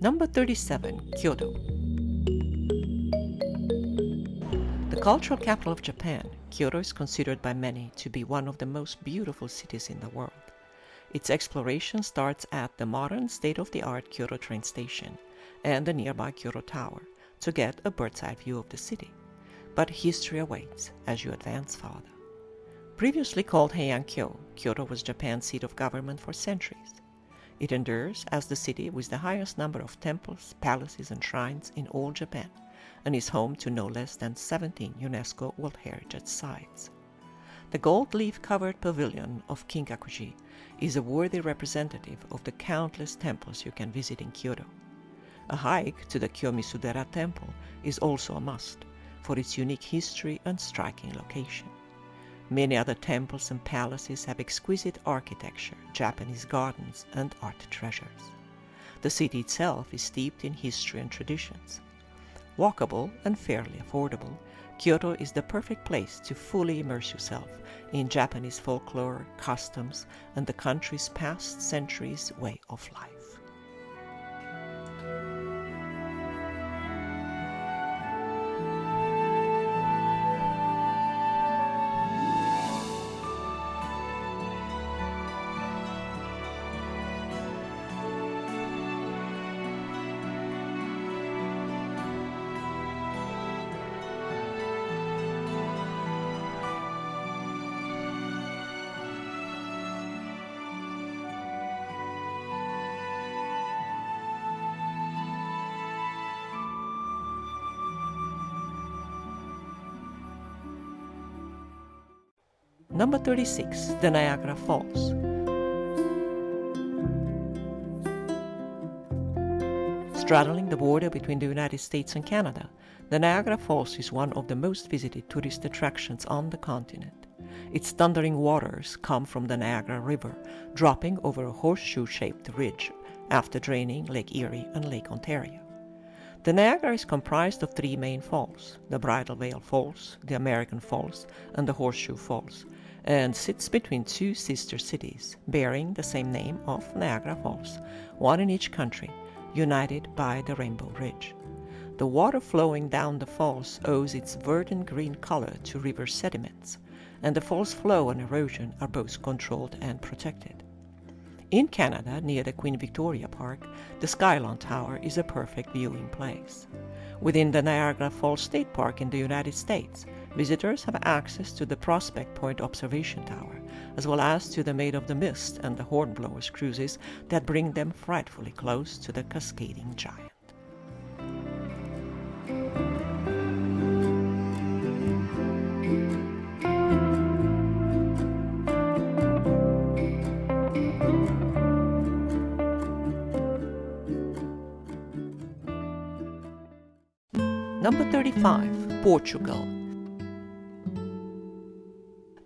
Number 37, Kyoto. The cultural capital of Japan, Kyoto is considered by many to be one of the most beautiful cities in the world. Its exploration starts at the modern state-of-the-art Kyoto train station and the nearby Kyoto Tower to get a bird's-eye view of the city. But history awaits as you advance farther. Previously called Heian-kyo, Kyoto was Japan's seat of government for centuries. It endures as the city with the highest number of temples, palaces and shrines in all Japan, and is home to no less than 17 UNESCO World Heritage Sites. The gold leaf-covered pavilion of Kinkakuji is a worthy representative of the countless temples you can visit in Kyoto. A hike to the Kiyomisudera Temple is also a must, for its unique history and striking location. Many other temples and palaces have exquisite architecture, Japanese gardens, and art treasures. The city itself is steeped in history and traditions. Walkable and fairly affordable, Kyoto is the perfect place to fully immerse yourself in Japanese folklore, customs, and the country's past centuries' way of life. Number 36, the Niagara Falls. Straddling the border between the United States and Canada, the Niagara Falls is one of the most visited tourist attractions on the continent. Its thundering waters come from the Niagara River, dropping over a horseshoe-shaped ridge after draining Lake Erie and Lake Ontario. The Niagara is comprised of three main falls, the Bridal Veil Falls, the American Falls, and the Horseshoe Falls, and sits between two sister cities bearing the same name of Niagara Falls, one in each country, united by the Rainbow Ridge. The water flowing down the falls owes its verdant green color to river sediments, and the fall's flow and erosion are both controlled and protected. In Canada, near the Queen Victoria Park, the Skylon Tower is a perfect viewing place. Within the Niagara Falls State Park in the United States, visitors have access to the Prospect Point Observation Tower, as well as to the Maid of the Mist and the Hornblowers cruises that bring them frightfully close to the cascading giant. Number 35, Portugal.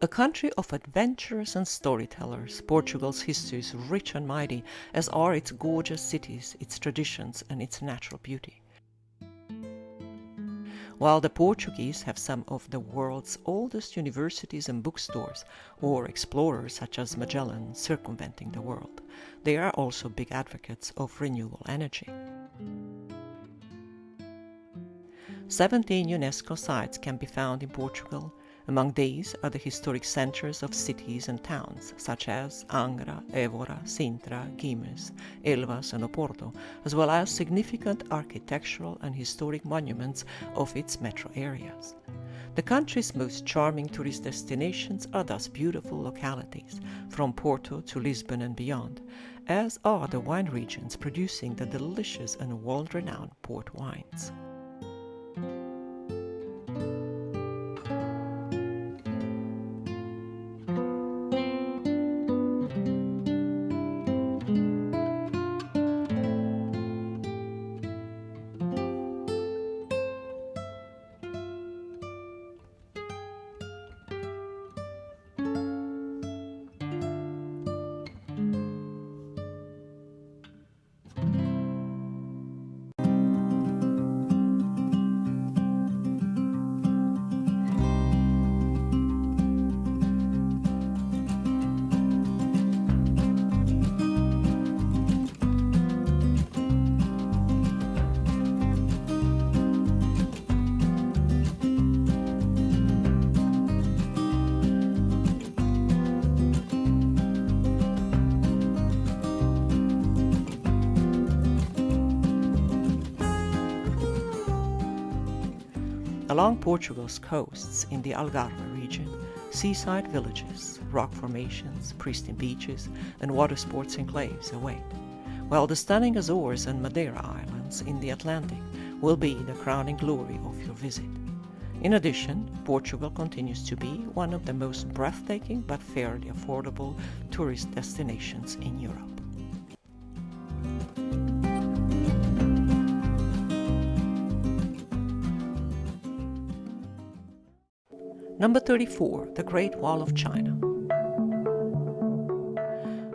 A country of adventurers and storytellers, Portugal's history is rich and mighty, as are its gorgeous cities, its traditions, and its natural beauty. While the Portuguese have some of the world's oldest universities and bookstores, or explorers such as Magellan circumventing the world, they are also big advocates of renewable energy. 17 UNESCO sites can be found in Portugal. Among these are the historic centres of cities and towns such as Angra, Évora, Sintra, Guimarães, Elvas and Oporto, as well as significant architectural and historic monuments of its metro areas. The country's most charming tourist destinations are thus beautiful localities, from Porto to Lisbon and beyond, as are the wine regions producing the delicious and world-renowned port wines. Along Portugal's coasts in the Algarve region, seaside villages, rock formations, pristine beaches, and water sports enclaves await, while the stunning Azores and Madeira Islands in the Atlantic will be the crowning glory of your visit. In addition, Portugal continues to be one of the most breathtaking but fairly affordable tourist destinations in Europe. Number 34, the Great Wall of China.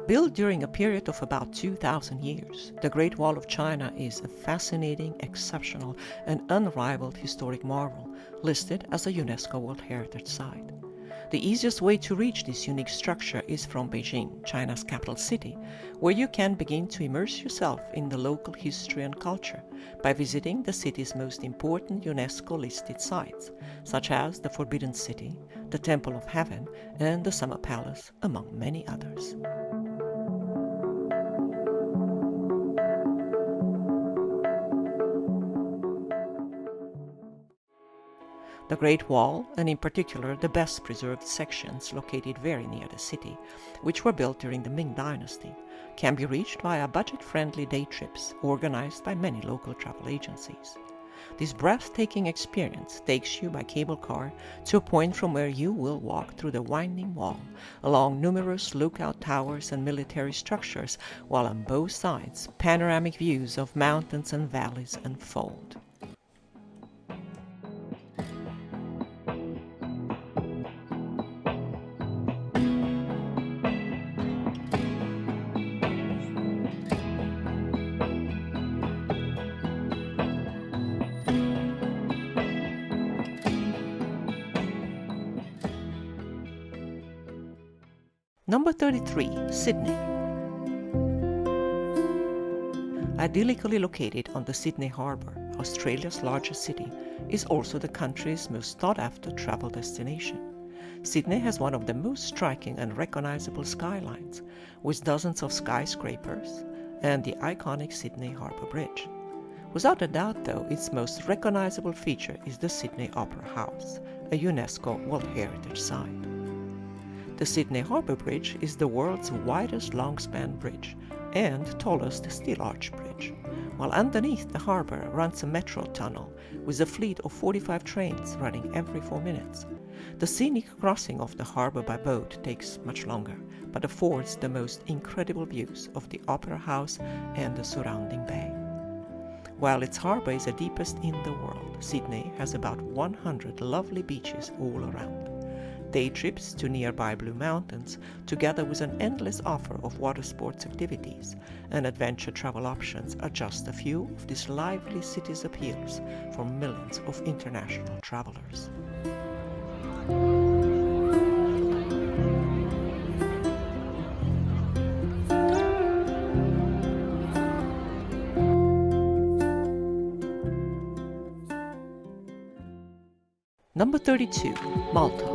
Built during a period of about 2,000 years, the Great Wall of China is a fascinating, exceptional, and unrivaled historic marvel, listed as a UNESCO World Heritage Site. The easiest way to reach this unique structure is from Beijing, China's capital city, where you can begin to immerse yourself in the local history and culture by visiting the city's most important UNESCO-listed sites, such as the Forbidden City, the Temple of Heaven, and the Summer Palace, among many others. The Great Wall, and in particular the best preserved sections located very near the city, which were built during the Ming Dynasty, can be reached via budget-friendly day trips organized by many local travel agencies. This breathtaking experience takes you by cable car to a point from where you will walk through the winding wall, along numerous lookout towers and military structures, while on both sides panoramic views of mountains and valleys unfold. Number 33, Sydney. Idyllically located on the Sydney Harbour, Australia's largest city, is also the country's most sought-after travel destination. Sydney has one of the most striking and recognizable skylines, with dozens of skyscrapers and the iconic Sydney Harbour Bridge. Without a doubt, though, its most recognizable feature is the Sydney Opera House, a UNESCO World Heritage Site. The Sydney Harbour Bridge is the world's widest long-span bridge and tallest steel arch bridge, while underneath the harbour runs a metro tunnel with a fleet of 45 trains running every 4 minutes. The scenic crossing of the harbour by boat takes much longer, but affords the most incredible views of the Opera House and the surrounding bay. While its harbour is the deepest in the world, Sydney has about 100 lovely beaches all around. Day trips to nearby Blue Mountains, together with an endless offer of water sports activities and adventure travel options, are just a few of this lively city's appeals for millions of international travelers. Number 32, Malta.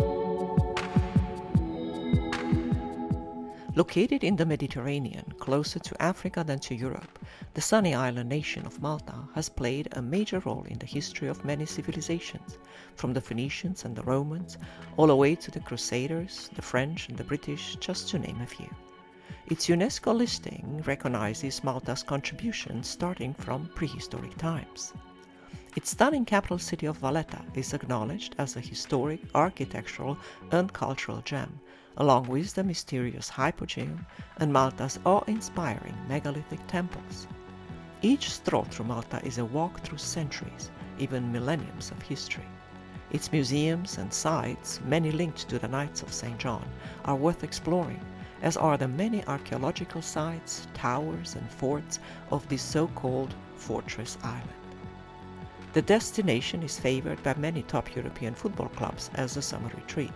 Located in the Mediterranean, closer to Africa than to Europe, the sunny island nation of Malta has played a major role in the history of many civilizations, from the Phoenicians and the Romans, all the way to the Crusaders, the French and the British, just to name a few. Its UNESCO listing recognizes Malta's contribution starting from prehistoric times. Its stunning capital city of Valletta is acknowledged as a historic, architectural and cultural gem, along with the mysterious Hypogeum and Malta's awe-inspiring megalithic temples. Each stroll through Malta is a walk through centuries, even millenniums of history. Its museums and sites, many linked to the Knights of St. John, are worth exploring, as are the many archaeological sites, towers and forts of this so-called Fortress Island. The destination is favored by many top European football clubs as a summer retreat.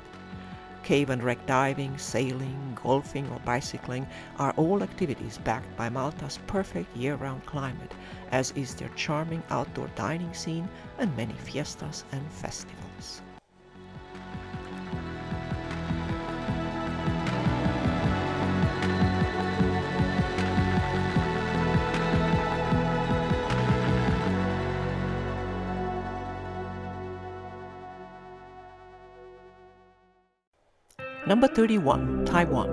Cave and wreck diving, sailing, golfing or bicycling are all activities backed by Malta's perfect year-round climate, as is their charming outdoor dining scene and many fiestas and festivals. Number 31, Taiwan.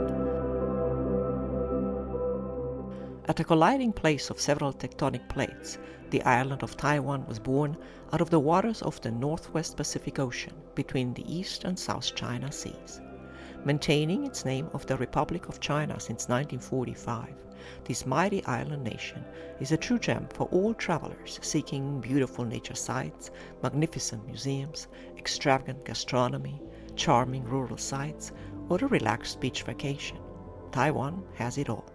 At a colliding place of several tectonic plates, the island of Taiwan was born out of the waters of the Northwest Pacific Ocean between the East and South China Seas. Maintaining its name of the Republic of China since 1945, this mighty island nation is a true gem for all travelers seeking beautiful nature sites, magnificent museums, extravagant gastronomy, charming rural sites, or a relaxed beach vacation. Taiwan has it all.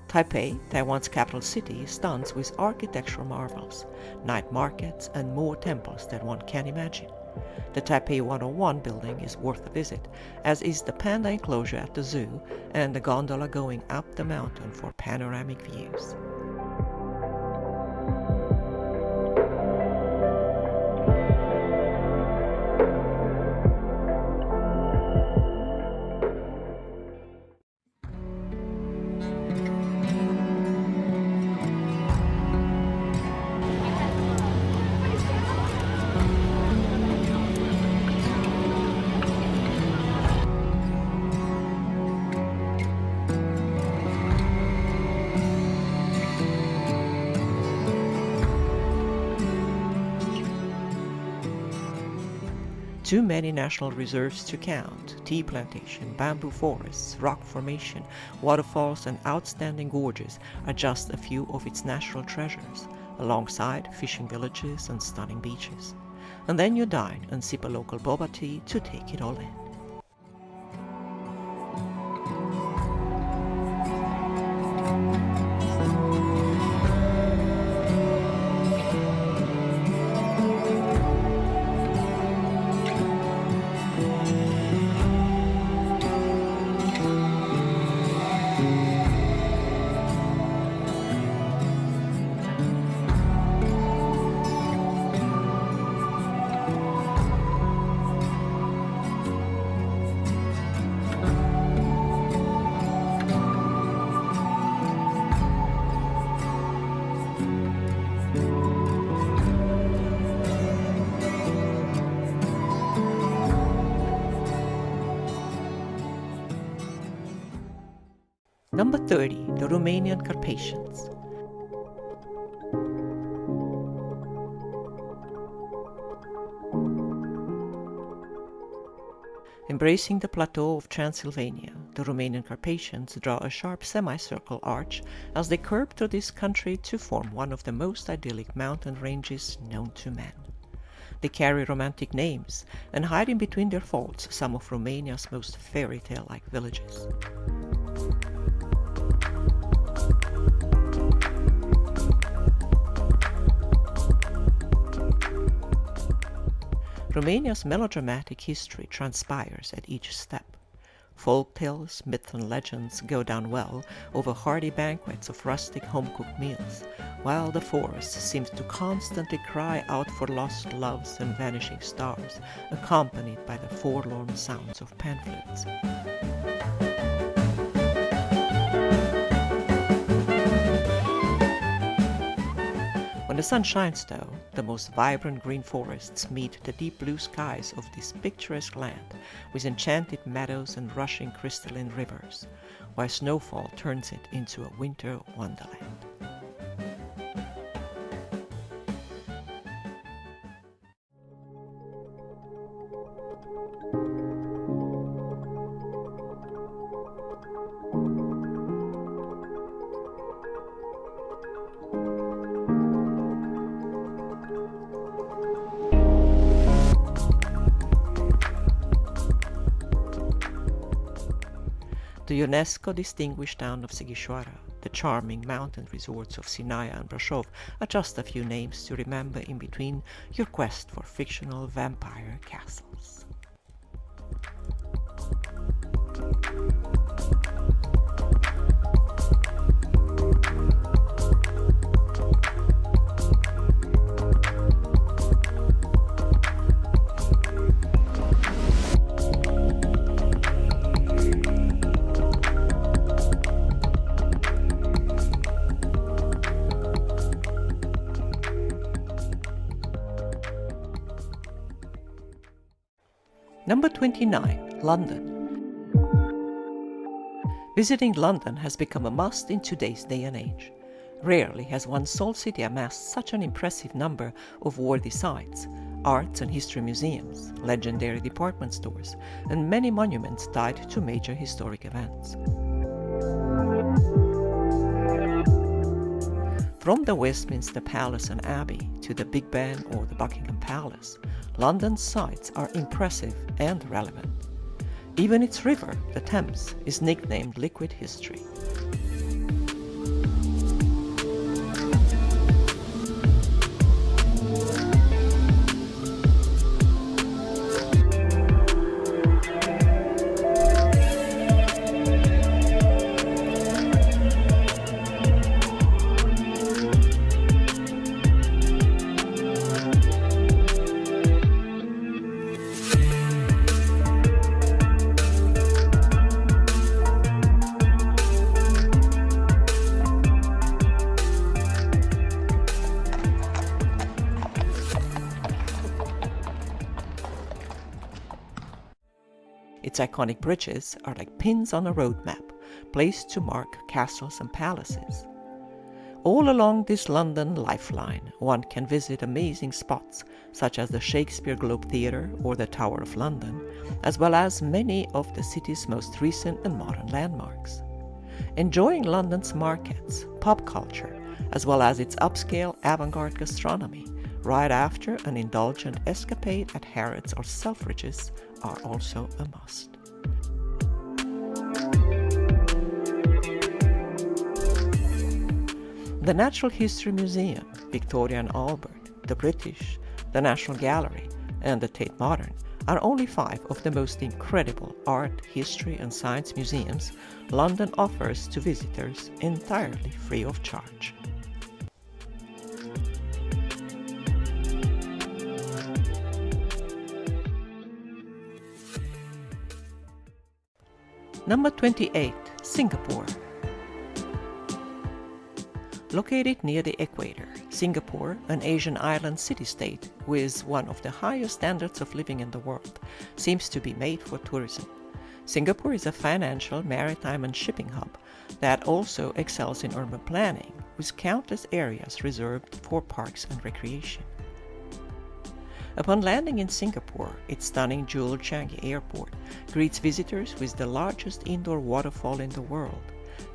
Taipei, Taiwan's capital city, stuns with architectural marvels, night markets, and more temples than one can imagine. The Taipei 101 building is worth a visit, as is the panda enclosure at the zoo and the gondola going up the mountain for panoramic views. Too many national reserves to count, tea plantation, bamboo forests, rock formation, waterfalls and outstanding gorges are just a few of its natural treasures, alongside fishing villages and stunning beaches. And then you dine and sip a local boba tea to take it all in. Number 30, the Romanian Carpathians. Embracing the plateau of Transylvania, the Romanian Carpathians draw a sharp semicircle arch as they curve through this country to form one of the most idyllic mountain ranges known to man. They carry romantic names and hide in between their folds some of Romania's most fairy tale-like villages. Romania's melodramatic history transpires at each step. Folk tales, myths and legends go down well over hearty banquets of rustic home-cooked meals, while the forest seems to constantly cry out for lost loves and vanishing stars, accompanied by the forlorn sounds of pan flutes. When the sun shines, though, the most vibrant green forests meet the deep blue skies of this picturesque land, with enchanted meadows and rushing crystalline rivers, while snowfall turns it into a winter wonderland. The UNESCO distinguished town of Sighișoara, the charming mountain resorts of Sinaia and Brașov are just a few names to remember in between your quest for fictional vampire castles. Number 29, London. Visiting London has become a must in today's day and age. Rarely has one sole city amassed such an impressive number of worthy sites, arts and history museums, legendary department stores, and many monuments tied to major historic events. From the Westminster Palace and Abbey to the Big Ben or the Buckingham Palace, London's sights are impressive and relevant. Even its river, the Thames, is nicknamed Liquid History. Its iconic bridges are like pins on a road map, placed to mark castles and palaces. All along this London lifeline, one can visit amazing spots such as the Shakespeare Globe Theatre or the Tower of London, as well as many of the city's most recent and modern landmarks. Enjoying London's markets, pop culture, as well as its upscale avant-garde gastronomy, right after an indulgent escapade at Harrods or Selfridges are also a must. The Natural History Museum, Victoria and Albert, the British, the National Gallery, and the Tate Modern are only 5 of the most incredible art, history, and science museums London offers to visitors entirely free of charge. Number 28, Singapore. Located near the equator, Singapore, an Asian island city-state with one of the highest standards of living in the world, seems to be made for tourism. Singapore is a financial, maritime and shipping hub that also excels in urban planning, with countless areas reserved for parks and recreation. Upon landing in Singapore, its stunning Jewel Changi Airport greets visitors with the largest indoor waterfall in the world,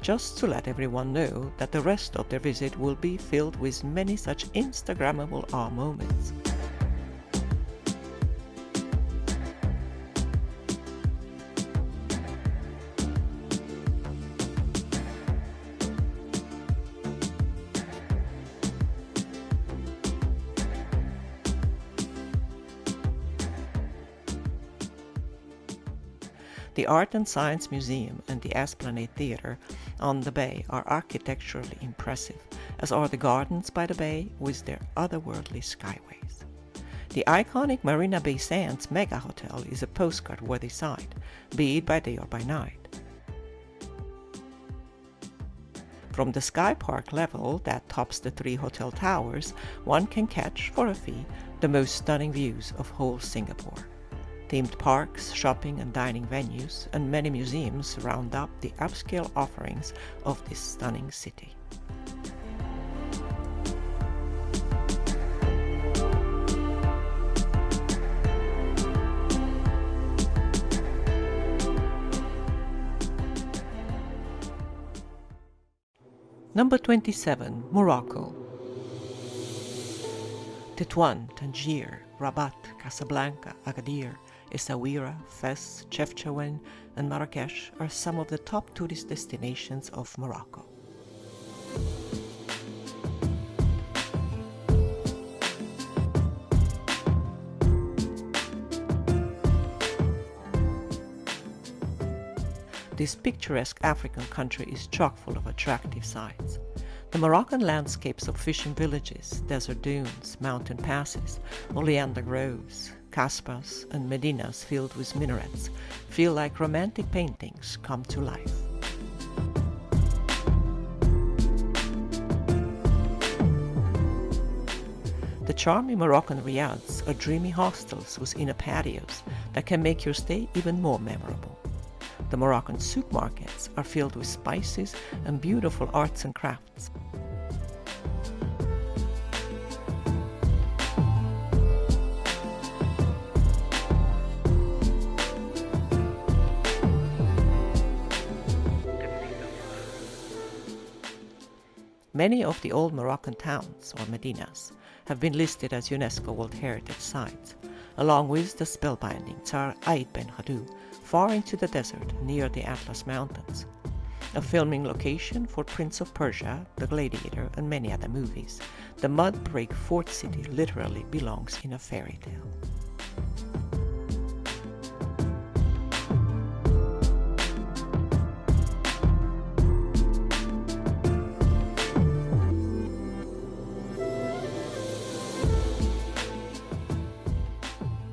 just to let everyone know that the rest of their visit will be filled with many such Instagrammable awe moments. The Art and Science Museum and the Esplanade Theatre on the bay are architecturally impressive, as are the gardens by the bay with their otherworldly skyways. The iconic Marina Bay Sands Mega Hotel is a postcard-worthy sight, be it by day or by night. From the Sky Park level that tops the 3 hotel towers, one can catch, for a fee, the most stunning views of whole Singapore. Themed parks, shopping and dining venues, and many museums round up the upscale offerings of this stunning city. Number 27, Morocco. Tetuan, Tangier, Rabat, Casablanca, Agadir, Essaouira, Fez, Chefchaouen, and Marrakesh are some of the top tourist destinations of Morocco. This picturesque African country is chock full of attractive sights. The Moroccan landscapes of fishing villages, desert dunes, mountain passes, oleander groves, kasbahs and medinas filled with minarets feel like romantic paintings come to life. The charming Moroccan riads are dreamy hostels with inner patios that can make your stay even more memorable. The Moroccan souk markets are filled with spices and beautiful arts and crafts. Many of the old Moroccan towns, or medinas, have been listed as UNESCO World Heritage Sites, along with the spellbinding Tsar Aïd Ben Haddou, far into the desert near the Atlas Mountains, a filming location for Prince of Persia, The Gladiator, and many other movies. The mud brick fort city literally belongs in a fairy tale.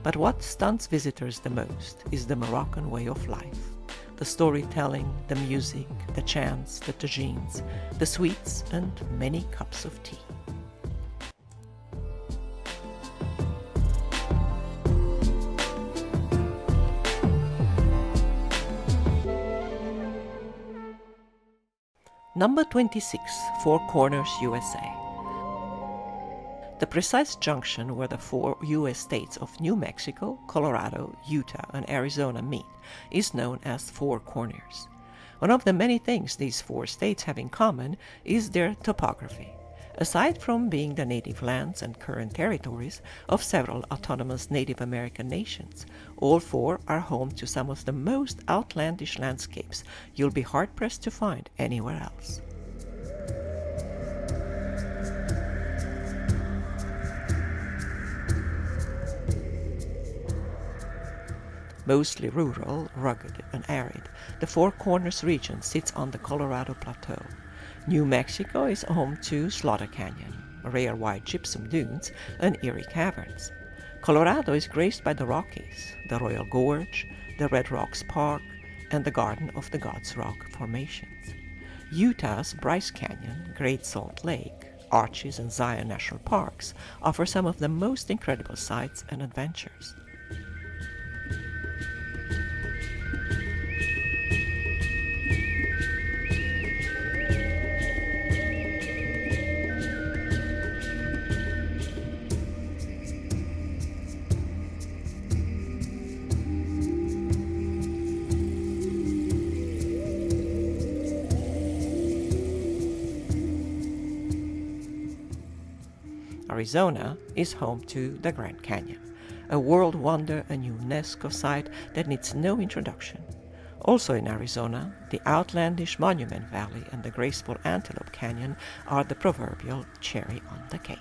But what stunts visitors the most is the Moroccan way of life. The storytelling, the music, the chants, the tagines, the sweets, and many cups of tea. Number 26, Four Corners, USA. The precise junction where the 4 U.S. states of New Mexico, Colorado, Utah, and Arizona meet is known as Four Corners. One of the many things these 4 states have in common is their topography. Aside from being the native lands and current territories of several autonomous Native American nations, all 4 are home to some of the most outlandish landscapes you'll be hard-pressed to find anywhere else. Mostly rural, rugged, and arid, the Four Corners region sits on the Colorado Plateau. New Mexico is home to Slaughter Canyon, rare white gypsum dunes, and eerie caverns. Colorado is graced by the Rockies, the Royal Gorge, the Red Rocks Park, and the Garden of the Gods Rock formations. Utah's Bryce Canyon, Great Salt Lake, Arches, and Zion National Parks offer some of the most incredible sights and adventures. Arizona is home to the Grand Canyon, a world wonder and UNESCO site that needs no introduction. Also in Arizona, the outlandish Monument Valley and the graceful Antelope Canyon are the proverbial cherry on the cake.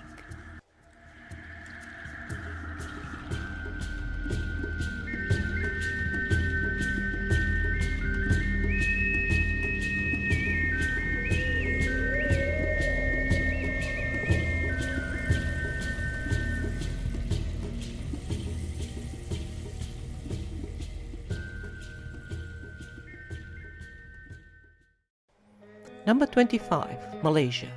Number 25, Malaysia.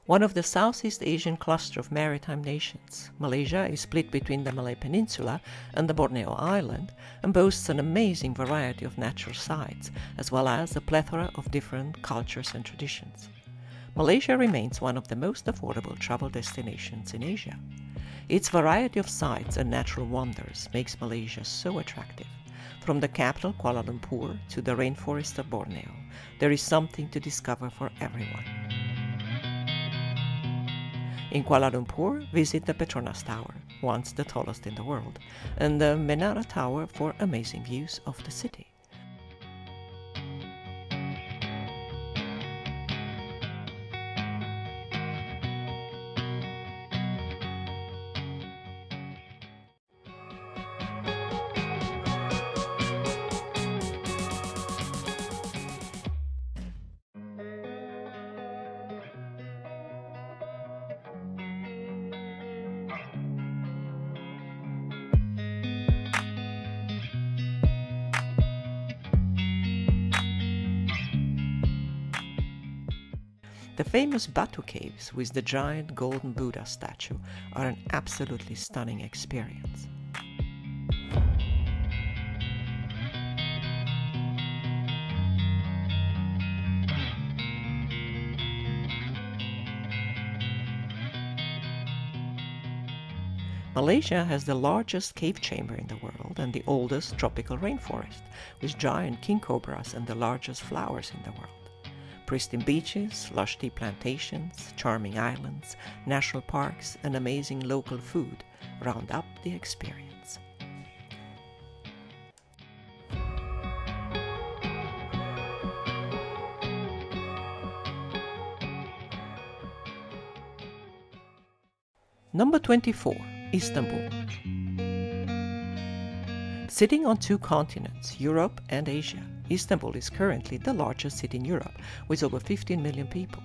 One of the Southeast Asian cluster of maritime nations, Malaysia is split between the Malay Peninsula and the Borneo Island and boasts an amazing variety of natural sites, as well as a plethora of different cultures and traditions. Malaysia remains one of the most affordable travel destinations in Asia. Its variety of sites and natural wonders makes Malaysia so attractive. From the capital Kuala Lumpur to the rainforest of Borneo, there is something to discover for everyone. In Kuala Lumpur, visit the Petronas Tower, once the tallest in the world, and the Menara Tower for amazing views of the city. The famous Batu Caves with the giant golden Buddha statue are an absolutely stunning experience. Malaysia has the largest cave chamber in the world and the oldest tropical rainforest, with giant king cobras and the largest flowers in the world. Pristine beaches, lush tea plantations, charming islands, national parks, and amazing local food round up the experience. Number 24, Istanbul. Sitting on two continents, Europe and Asia, Istanbul is currently the largest city in Europe, with over 15 million people.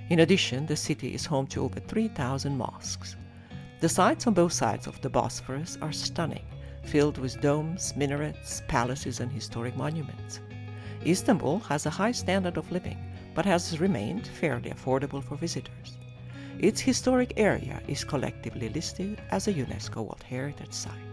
In addition, the city is home to over 3,000 mosques. The sites on both sides of the Bosphorus are stunning, filled with domes, minarets, palaces, and historic monuments. Istanbul has a high standard of living, but has remained fairly affordable for visitors. Its historic area is collectively listed as a UNESCO World Heritage Site.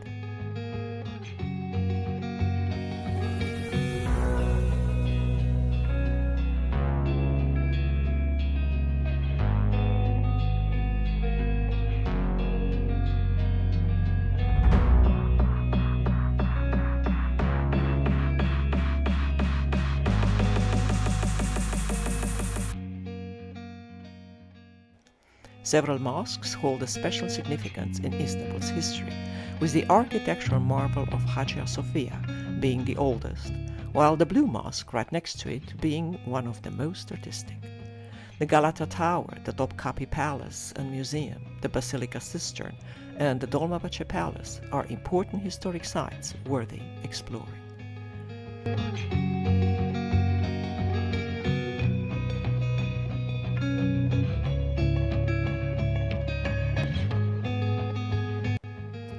Several mosques hold a special significance in Istanbul's history, with the architectural marvel of Hagia Sophia being the oldest, while the Blue Mosque right next to it being one of the most artistic. The Galata Tower, the Topkapi Palace and Museum, the Basilica Cistern, and the Dolmabahce Palace are important historic sites worthy exploring.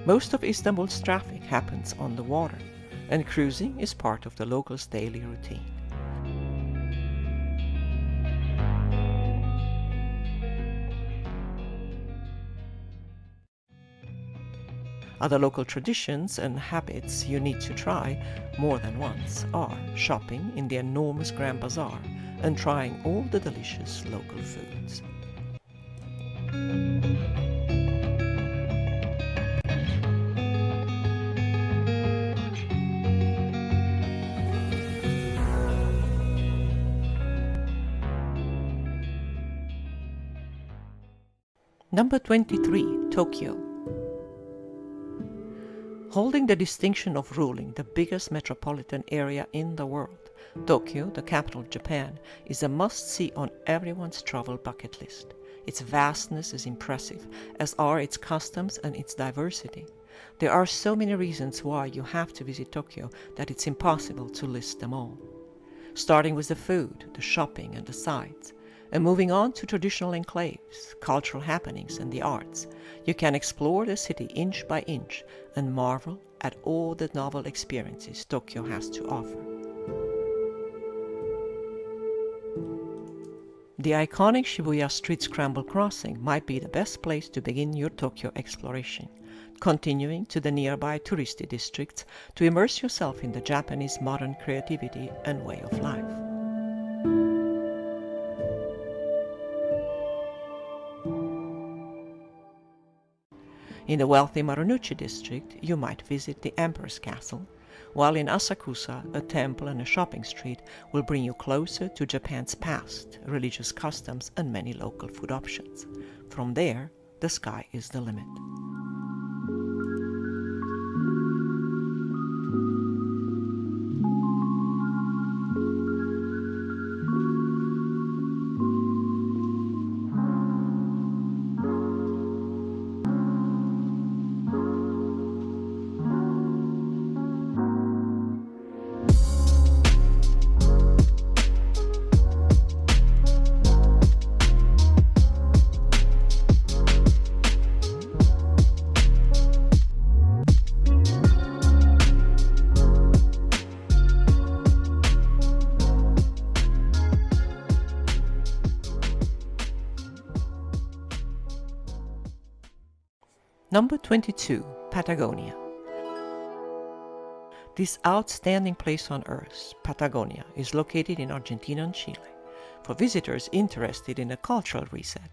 Most of Istanbul's traffic happens on the water, and cruising is part of the locals' daily routine. Other local traditions and habits you need to try more than once are shopping in the enormous Grand Bazaar and trying all the delicious local foods. Number 23, Tokyo. Holding the distinction of ruling the biggest metropolitan area in the world, Tokyo, the capital of Japan, is a must-see on everyone's travel bucket list. Its vastness is impressive, as are its customs and its diversity. There are so many reasons why you have to visit Tokyo that it's impossible to list them all. Starting with the food, the shopping and the sights, and moving on to traditional enclaves, cultural happenings and the arts, you can explore the city inch by inch and marvel at all the novel experiences Tokyo has to offer. The iconic Shibuya Street Scramble Crossing might be the best place to begin your Tokyo exploration, continuing to the nearby touristy districts to immerse yourself in the Japanese modern creativity and way of life. In the wealthy Marunouchi district, you might visit the Emperor's Castle, while in Asakusa, a temple and a shopping street will bring you closer to Japan's past, religious customs, and many local food options. From there, the sky is the limit. Number 22, Patagonia. This outstanding place on Earth, Patagonia, is located in Argentina and Chile. For visitors interested in a cultural reset,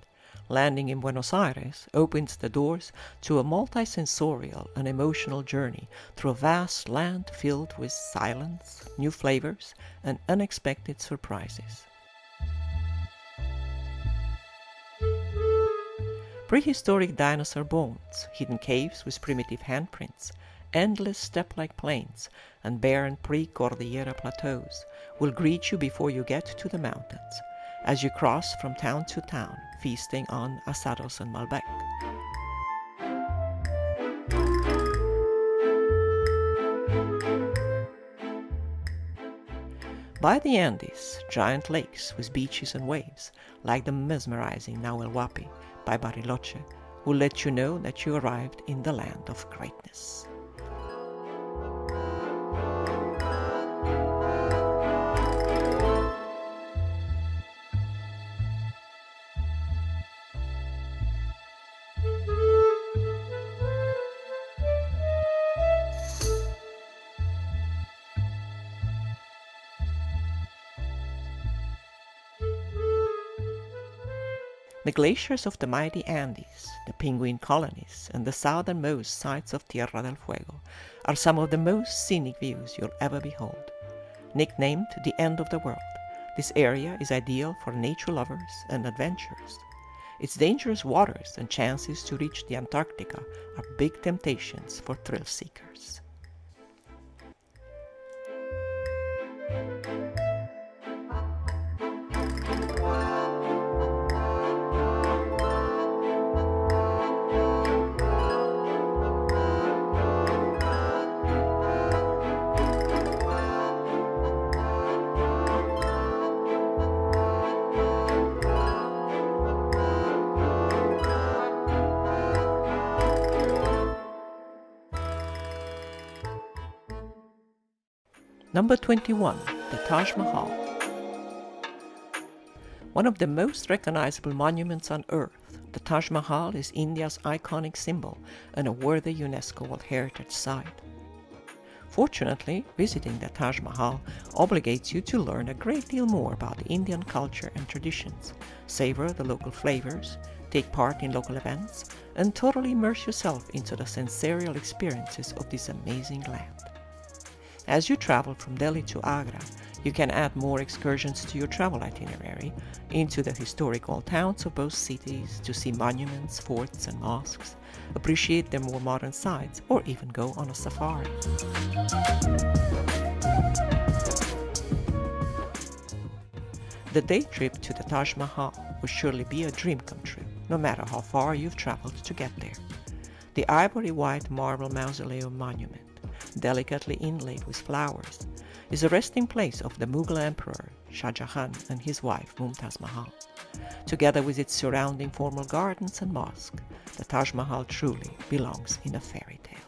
landing in Buenos Aires opens the doors to a multisensorial and emotional journey through a vast land filled with silence, new flavors, and unexpected surprises. Prehistoric dinosaur bones, hidden caves with primitive handprints, endless steppe-like plains, and barren pre-Cordillera plateaus will greet you before you get to the mountains, as you cross from town to town, feasting on asados and Malbec. By the Andes, giant lakes with beaches and waves, like the mesmerizing Nahuel Huapi by Bariloche, will let you know that you arrived in the land of greatness. The glaciers of the mighty Andes, the penguin colonies, and the southernmost sites of Tierra del Fuego are some of the most scenic views you'll ever behold. Nicknamed the End of the World, this area is ideal for nature lovers and adventurers. Its dangerous waters and chances to reach the Antarctica are big temptations for thrill seekers. Number 21, the Taj Mahal. One of the most recognizable monuments on Earth, the Taj Mahal is India's iconic symbol and a worthy UNESCO World Heritage Site. Fortunately, visiting the Taj Mahal obligates you to learn a great deal more about Indian culture and traditions, savor the local flavors, take part in local events, and totally immerse yourself into the sensorial experiences of this amazing land. As you travel from Delhi to Agra, You can add more excursions to your travel itinerary into the historical towns of both cities to see monuments, forts and mosques, appreciate their more modern sides, or even go on a safari. The day trip to the Taj Mahal will surely be a dream come true, no matter how far you've traveled to get there. The ivory-white marble mausoleum monument, delicately inlaid with flowers, is a resting place of the Mughal Emperor Shah Jahan and his wife Mumtaz Mahal. Together with its surrounding formal gardens and mosque, the Taj Mahal truly belongs in a fairy tale.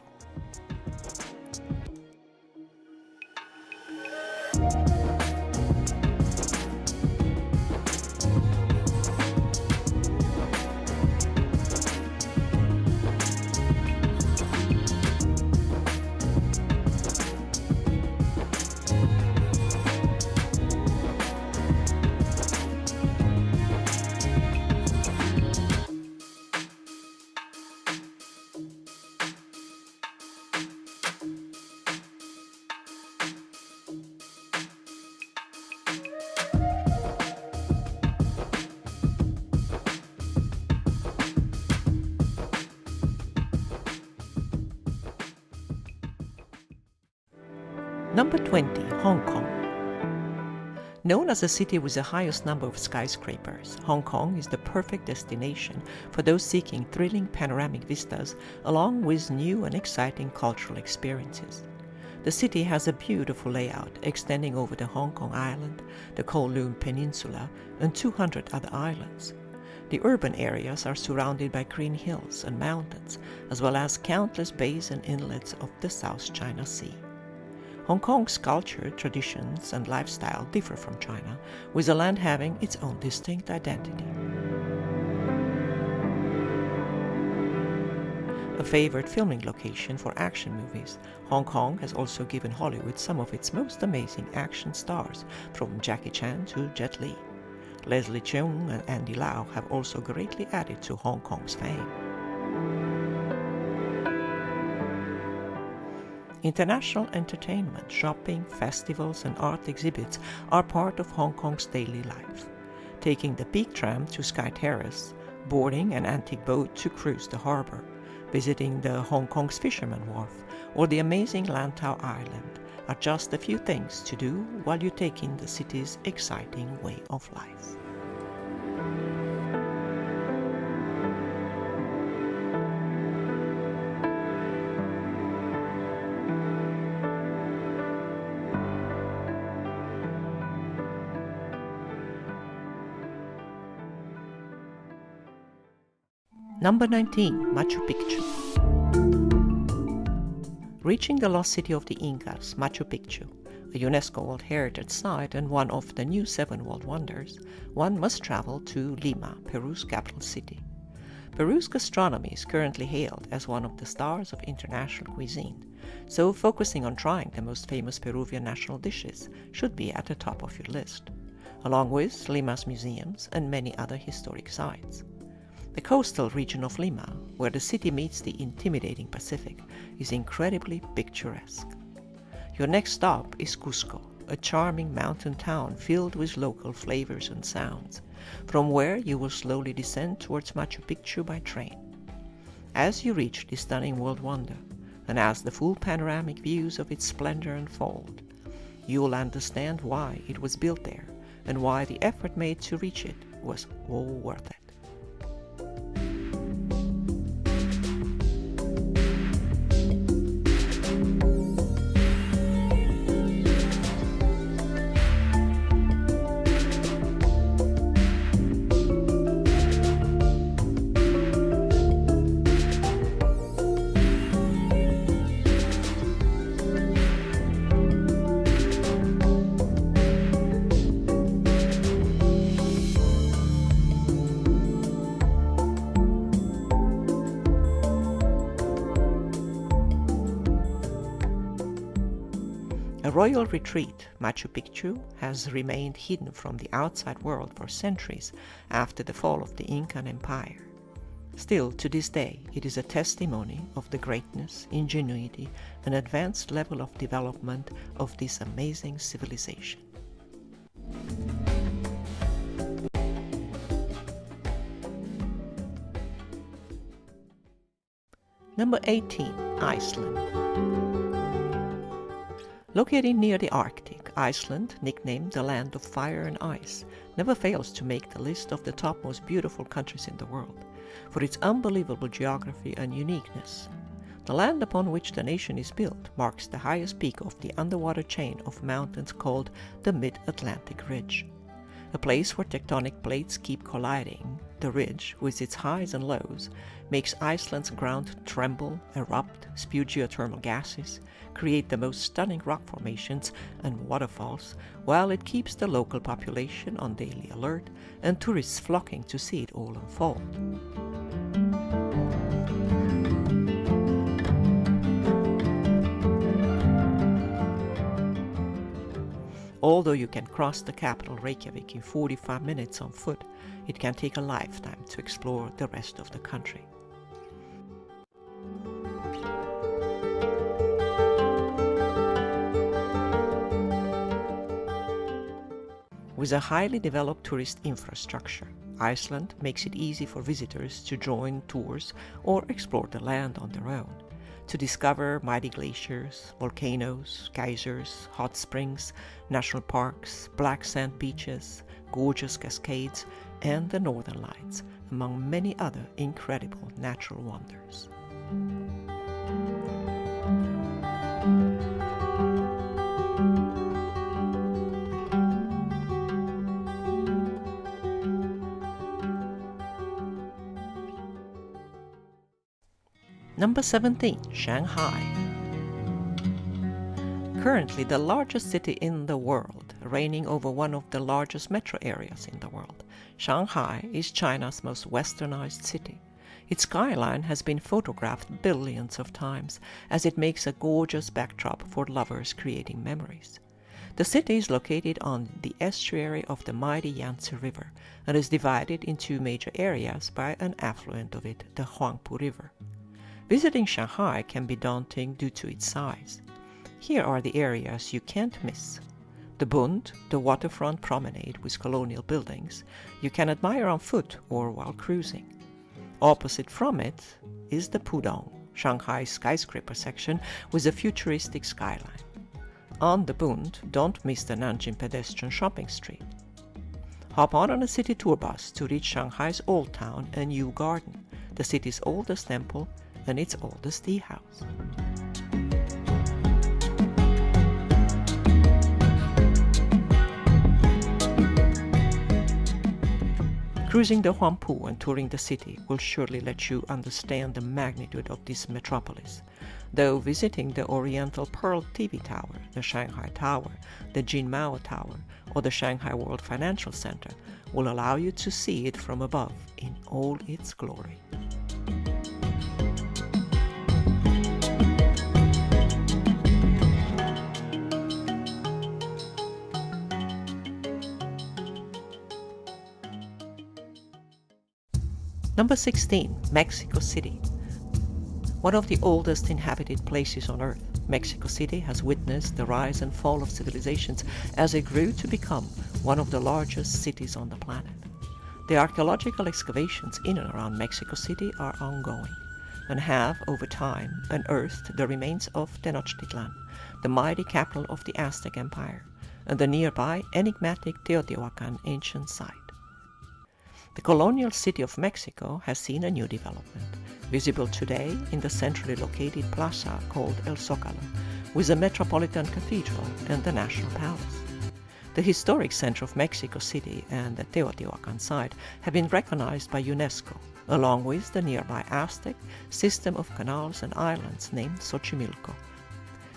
Number 20, Hong Kong. Known as the city with the highest number of skyscrapers, Hong Kong is the perfect destination for those seeking thrilling panoramic vistas along with new and exciting cultural experiences. The city has a beautiful layout extending over the Hong Kong Island, the Kowloon Peninsula, and 200 other islands. The urban areas are surrounded by green hills and mountains, as well as countless bays and inlets of the South China Sea. Hong Kong's culture, traditions, and lifestyle differ from China, with the land having its own distinct identity. A favorite filming location for action movies, Hong Kong has also given Hollywood some of its most amazing action stars, from Jackie Chan to Jet Li. Leslie Cheung and Andy Lau have also greatly added to Hong Kong's fame. International entertainment, shopping, festivals, and art exhibits are part of Hong Kong's daily life. Taking the Peak Tram to Sky Terrace, boarding an antique boat to cruise the harbor, visiting the Hong Kong's Fisherman Wharf, or the amazing Lantau Island are just a few things to do while you take in the city's exciting way of life. Number 19, Machu Picchu. Reaching the lost city of the Incas, Machu Picchu, a UNESCO World Heritage Site and one of the new 7 World Wonders, one must travel to Lima, Peru's capital city. Peru's gastronomy is currently hailed as one of the stars of international cuisine, so focusing on trying the most famous Peruvian national dishes should be at the top of your list, along with Lima's museums and many other historic sites. The coastal region of Lima, where the city meets the intimidating Pacific, is incredibly picturesque. Your next stop is Cusco, a charming mountain town filled with local flavors and sounds, from where you will slowly descend towards Machu Picchu by train. As you reach the stunning world wonder, and as the full panoramic views of its splendor unfold, you will understand why it was built there and why the effort made to reach it was all worth it. A royal retreat, Machu Picchu has remained hidden from the outside world for centuries after the fall of the Incan Empire. Still, to this day, it is a testimony of the greatness, ingenuity, and advanced level of development of this amazing civilization. Number 18. Iceland. Located near the Arctic, Iceland, nicknamed the land of fire and ice, never fails to make the list of the top most beautiful countries in the world for its unbelievable geography and uniqueness. The land upon which the nation is built marks the highest peak of the underwater chain of mountains called the Mid-Atlantic Ridge. A place where tectonic plates keep colliding, the ridge, with its highs and lows, makes Iceland's ground tremble, erupt, spew geothermal gases, create the most stunning rock formations and waterfalls, while it keeps the local population on daily alert and tourists flocking to see it all unfold. Although you can cross the capital Reykjavik in 45 minutes on foot, it can take a lifetime to explore the rest of the country. With a highly developed tourist infrastructure, Iceland makes it easy for visitors to join tours or explore the land on their own, to discover mighty glaciers, volcanoes, geysers, hot springs, national parks, black sand beaches, gorgeous cascades, and the Northern Lights, among many other incredible natural wonders. Number 17. Shanghai. Currently the largest city in the world, reigning over one of the largest metro areas in the world, Shanghai is China's most westernized city. Its skyline has been photographed billions of times as it makes a gorgeous backdrop for lovers creating memories. The city is located on the estuary of the mighty Yangtze River and is divided in two major areas by an affluent of it, the Huangpu River. Visiting Shanghai can be daunting due to its size. Here are the areas you can't miss. The Bund, the waterfront promenade with colonial buildings, you can admire on foot or while cruising. Opposite from it is the Pudong, Shanghai's skyscraper section with a futuristic skyline. On the Bund, don't miss the Nanjing pedestrian shopping street. Hop on a city tour bus to reach Shanghai's Old Town and Yu Garden, the city's oldest temple and its oldest tea house. Cruising the Huangpu and touring the city will surely let you understand the magnitude of this metropolis, though visiting the Oriental Pearl TV Tower, the Shanghai Tower, the Jinmao Tower, or the Shanghai World Financial Center will allow you to see it from above in all its glory. Number 16. Mexico City. One of the oldest inhabited places on Earth, Mexico City has witnessed the rise and fall of civilizations as it grew to become one of the largest cities on the planet. The archaeological excavations in and around Mexico City are ongoing and have, over time, unearthed the remains of Tenochtitlan, the mighty capital of the Aztec Empire, and the nearby enigmatic Teotihuacan ancient site. The colonial city of Mexico has seen a new development, visible today in the centrally located plaza called El Zócalo, with the Metropolitan Cathedral and the National Palace. The historic center of Mexico City and the Teotihuacan site have been recognized by UNESCO, along with the nearby Aztec system of canals and islands named Xochimilco.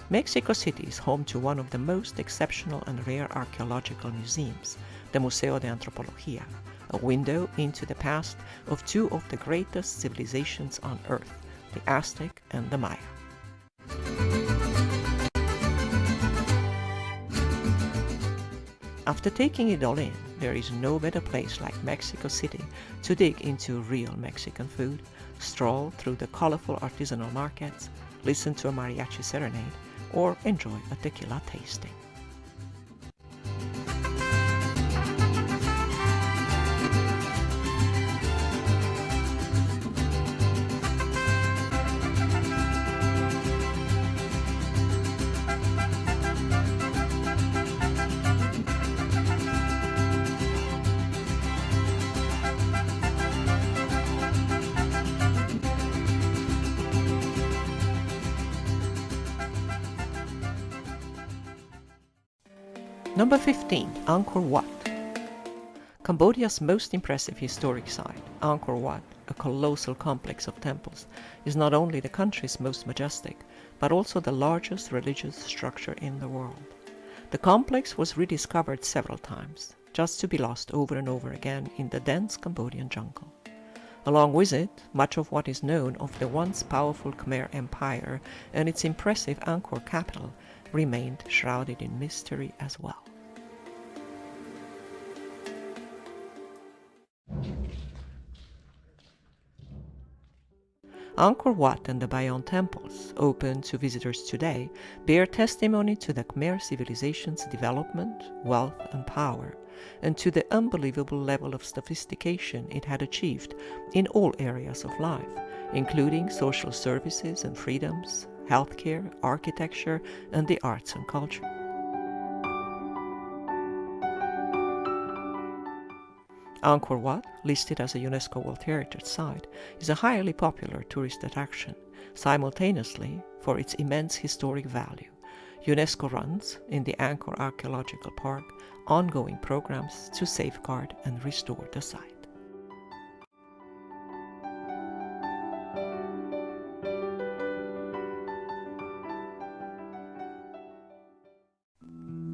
Mexico City is home to one of the most exceptional and rare archaeological museums, the Museo de Antropología, a window into the past of two of the greatest civilizations on Earth, the Aztec and the Maya. After taking it all in, there is no better place like Mexico City to dig into real Mexican food, stroll through the colorful artisanal markets, listen to a mariachi serenade, or enjoy a tequila tasting. Number 15. Angkor Wat. Cambodia's most impressive historic site, Angkor Wat, a colossal complex of temples, is not only the country's most majestic, but also the largest religious structure in the world. The complex was rediscovered several times, just to be lost over and over again in the dense Cambodian jungle. Along with it, much of what is known of the once powerful Khmer Empire and its impressive Angkor capital remained shrouded in mystery as well. Angkor Wat and the Bayon temples, open to visitors today, bear testimony to the Khmer civilization's development, wealth and power, and to the unbelievable level of sophistication it had achieved in all areas of life, including social services and freedoms, healthcare, architecture, and the arts and culture. Angkor Wat, listed as a UNESCO World Heritage Site, is a highly popular tourist attraction. Simultaneously, for its immense historic value, UNESCO runs, in the Angkor Archaeological Park, ongoing programs to safeguard and restore the site.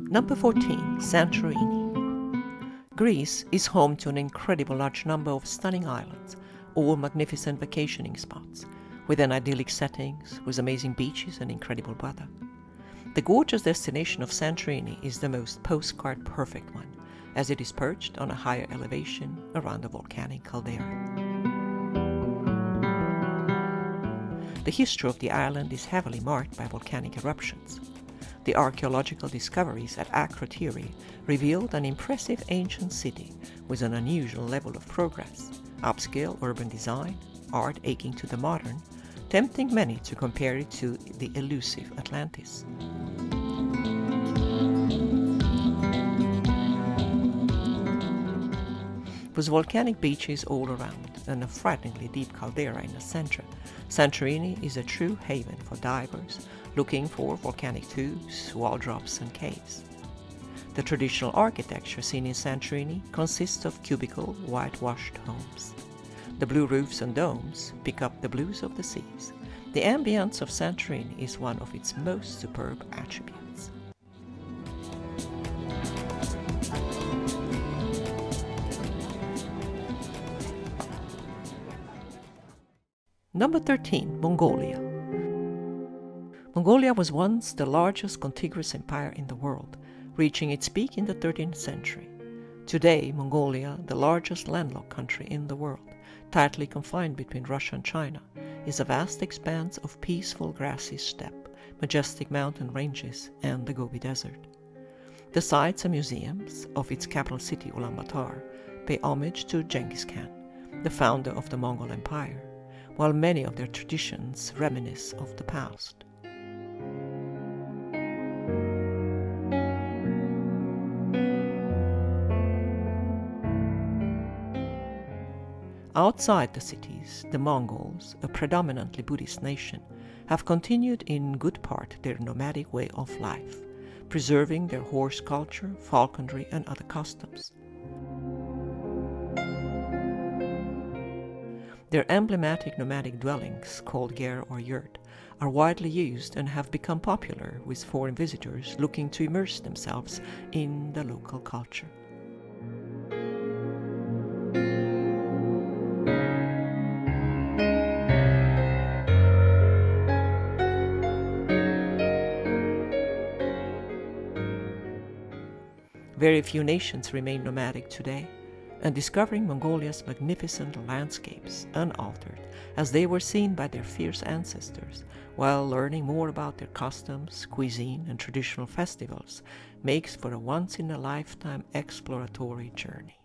Number 14. Santorini. Greece is home to an incredible large number of stunning islands, all magnificent vacationing spots, with an idyllic settings, with amazing beaches and incredible weather. The gorgeous destination of Santorini is the most postcard perfect one, as it is perched on a higher elevation around a volcanic caldera. The history of the island is heavily marked by volcanic eruptions. The archaeological discoveries at Akrotiri revealed an impressive ancient city with an unusual level of progress, upscale urban design, art akin to the modern, tempting many to compare it to the elusive Atlantis. With volcanic beaches all around and a frighteningly deep caldera in the center, Santorini is a true haven for divers looking for volcanic tubes, wall drops and caves. The traditional architecture seen in Santorini consists of cubical, whitewashed homes. The blue roofs and domes pick up the blues of the seas. The ambience of Santorini is one of its most superb attributes. Number 13. Mongolia. Mongolia was once the largest contiguous empire in the world, reaching its peak in the 13th century. Today, Mongolia, the largest landlocked country in the world, tightly confined between Russia and China, is a vast expanse of peaceful grassy steppe, majestic mountain ranges, and the Gobi Desert. The sites and museums of its capital city Ulaanbaatar pay homage to Genghis Khan, the founder of the Mongol Empire, while many of their traditions reminisce of the past. Outside the cities, the Mongols, a predominantly Buddhist nation, have continued in good part their nomadic way of life, preserving their horse culture, falconry, and other customs. Their emblematic nomadic dwellings, called ger or yurt, are widely used and have become popular with foreign visitors looking to immerse themselves in the local culture. Very few nations remain nomadic today, and discovering Mongolia's magnificent landscapes unaltered as they were seen by their fierce ancestors, while learning more about their customs, cuisine, and traditional festivals, makes for a once-in-a-lifetime exploratory journey.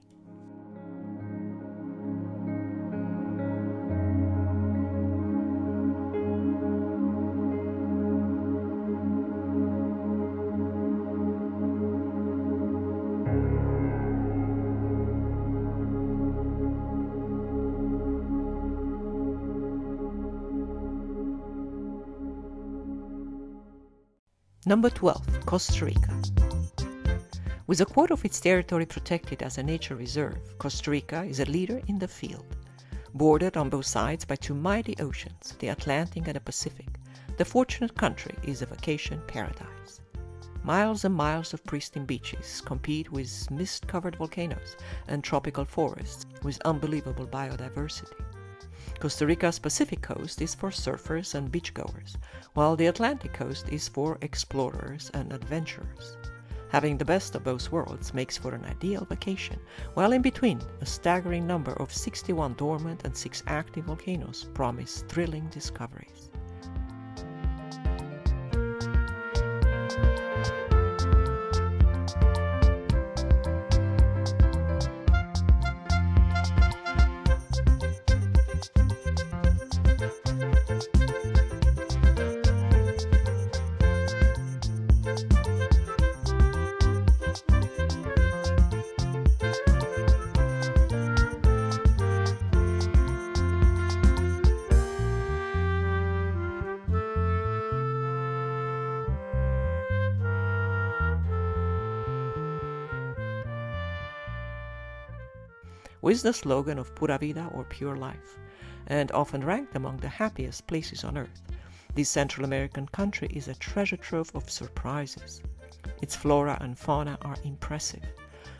Number 12. Costa Rica. With a quarter of its territory protected as a nature reserve, Costa Rica is a leader in the field. Bordered on both sides by two mighty oceans, the Atlantic and the Pacific, the fortunate country is a vacation paradise. Miles and miles of pristine beaches compete with mist-covered volcanoes and tropical forests with unbelievable biodiversity. Costa Rica's Pacific coast is for surfers and beachgoers, while the Atlantic coast is for explorers and adventurers. Having the best of both worlds makes for an ideal vacation, while in between, a staggering number of 61 dormant and 6 active volcanoes promise thrilling discoveries. With the slogan of Pura Vida or Pure Life, and often ranked among the happiest places on earth, this Central American country is a treasure trove of surprises. Its flora and fauna are impressive,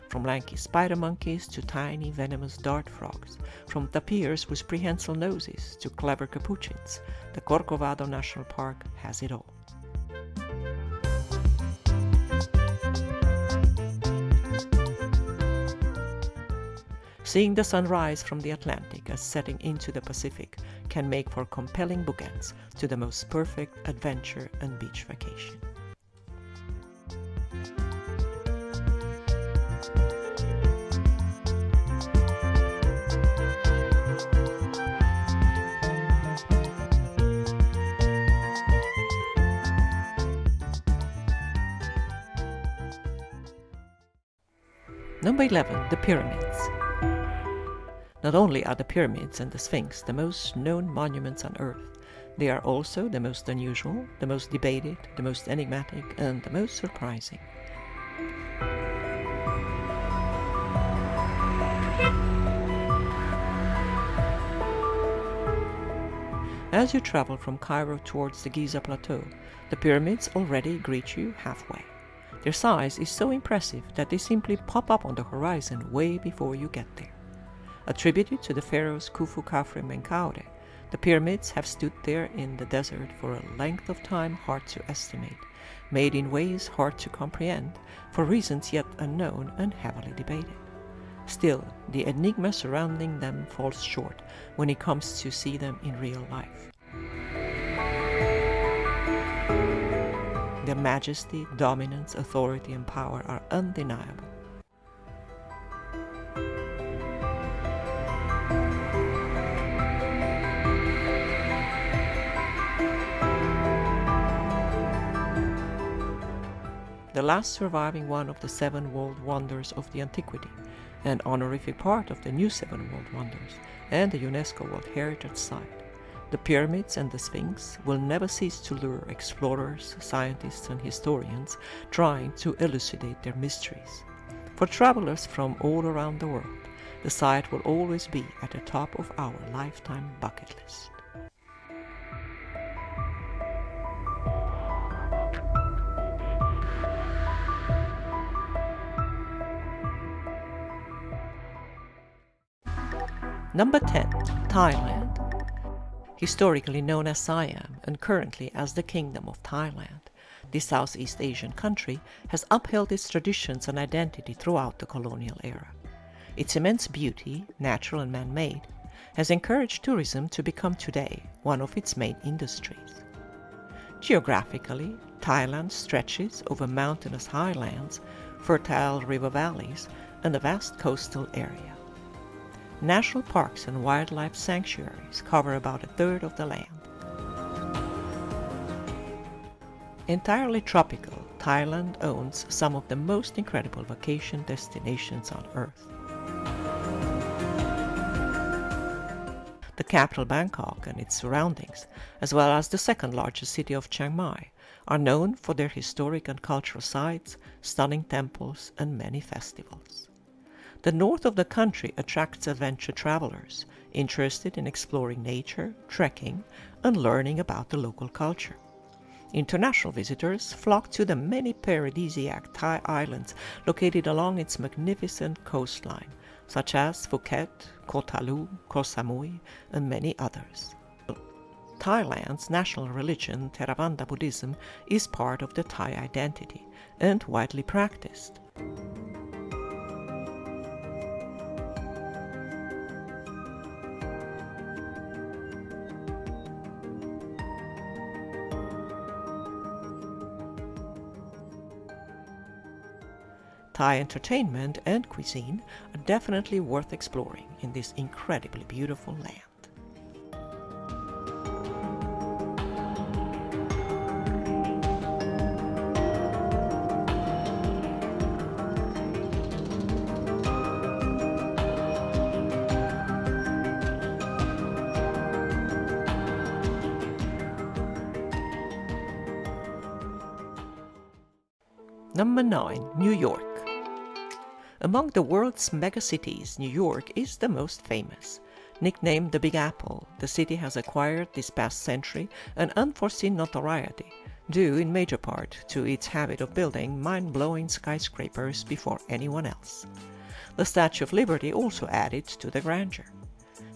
from lanky spider monkeys to tiny venomous dart frogs, from tapirs with prehensile noses to clever capuchins. The Corcovado National Park has it all. Seeing the sun rise from the Atlantic as setting into the Pacific can make for compelling bookends to the most perfect adventure and beach vacation. Number 11. The Pyramids. Not only are the pyramids and the Sphinx the most known monuments on Earth, they are also the most unusual, the most debated, the most enigmatic, and the most surprising. As you travel from Cairo towards the Giza Plateau, the pyramids already greet you halfway. Their size is so impressive that they simply pop up on the horizon way before you get there. Attributed to the pharaohs Khufu, Khafre, and Menkaure, the pyramids have stood there in the desert for a length of time hard to estimate, made in ways hard to comprehend, for reasons yet unknown and heavily debated. Still, the enigma surrounding them falls short when it comes to see them in real life. Their majesty, dominance, authority, and power are undeniable. The last surviving one of the 7 world wonders of the antiquity, an honorific part of the new 7 world wonders, and the UNESCO World Heritage Site. The pyramids and the Sphinx will never cease to lure explorers, scientists, and historians trying to elucidate their mysteries. For travelers from all around the world, the site will always be at the top of our lifetime bucket list. Number 10. Thailand. Historically known as Siam and currently as the Kingdom of Thailand, this Southeast Asian country has upheld its traditions and identity throughout the colonial era. Its immense beauty, natural and man-made, has encouraged tourism to become today one of its main industries. Geographically, Thailand stretches over mountainous highlands, fertile river valleys, and a vast coastal area. National parks and wildlife sanctuaries cover about a third of the land. Entirely tropical, Thailand owns some of the most incredible vacation destinations on Earth. The capital Bangkok and its surroundings, as well as the second largest city of Chiang Mai, are known for their historic and cultural sites, stunning temples, and many festivals. The north of the country attracts adventure travelers interested in exploring nature, trekking, and learning about the local culture. International visitors flock to the many paradisiac Thai islands located along its magnificent coastline, such as Phuket, Koh Tao, Koh Samui, and many others. Thailand's national religion, Theravada Buddhism, is part of the Thai identity and widely practiced. Thai entertainment and cuisine are definitely worth exploring in this incredibly beautiful land. Number 9. New York. Among the world's megacities, New York is the most famous. Nicknamed the Big Apple, the city has acquired this past century an unforeseen notoriety, due in major part to its habit of building mind-blowing skyscrapers before anyone else. The Statue of Liberty also added to the grandeur.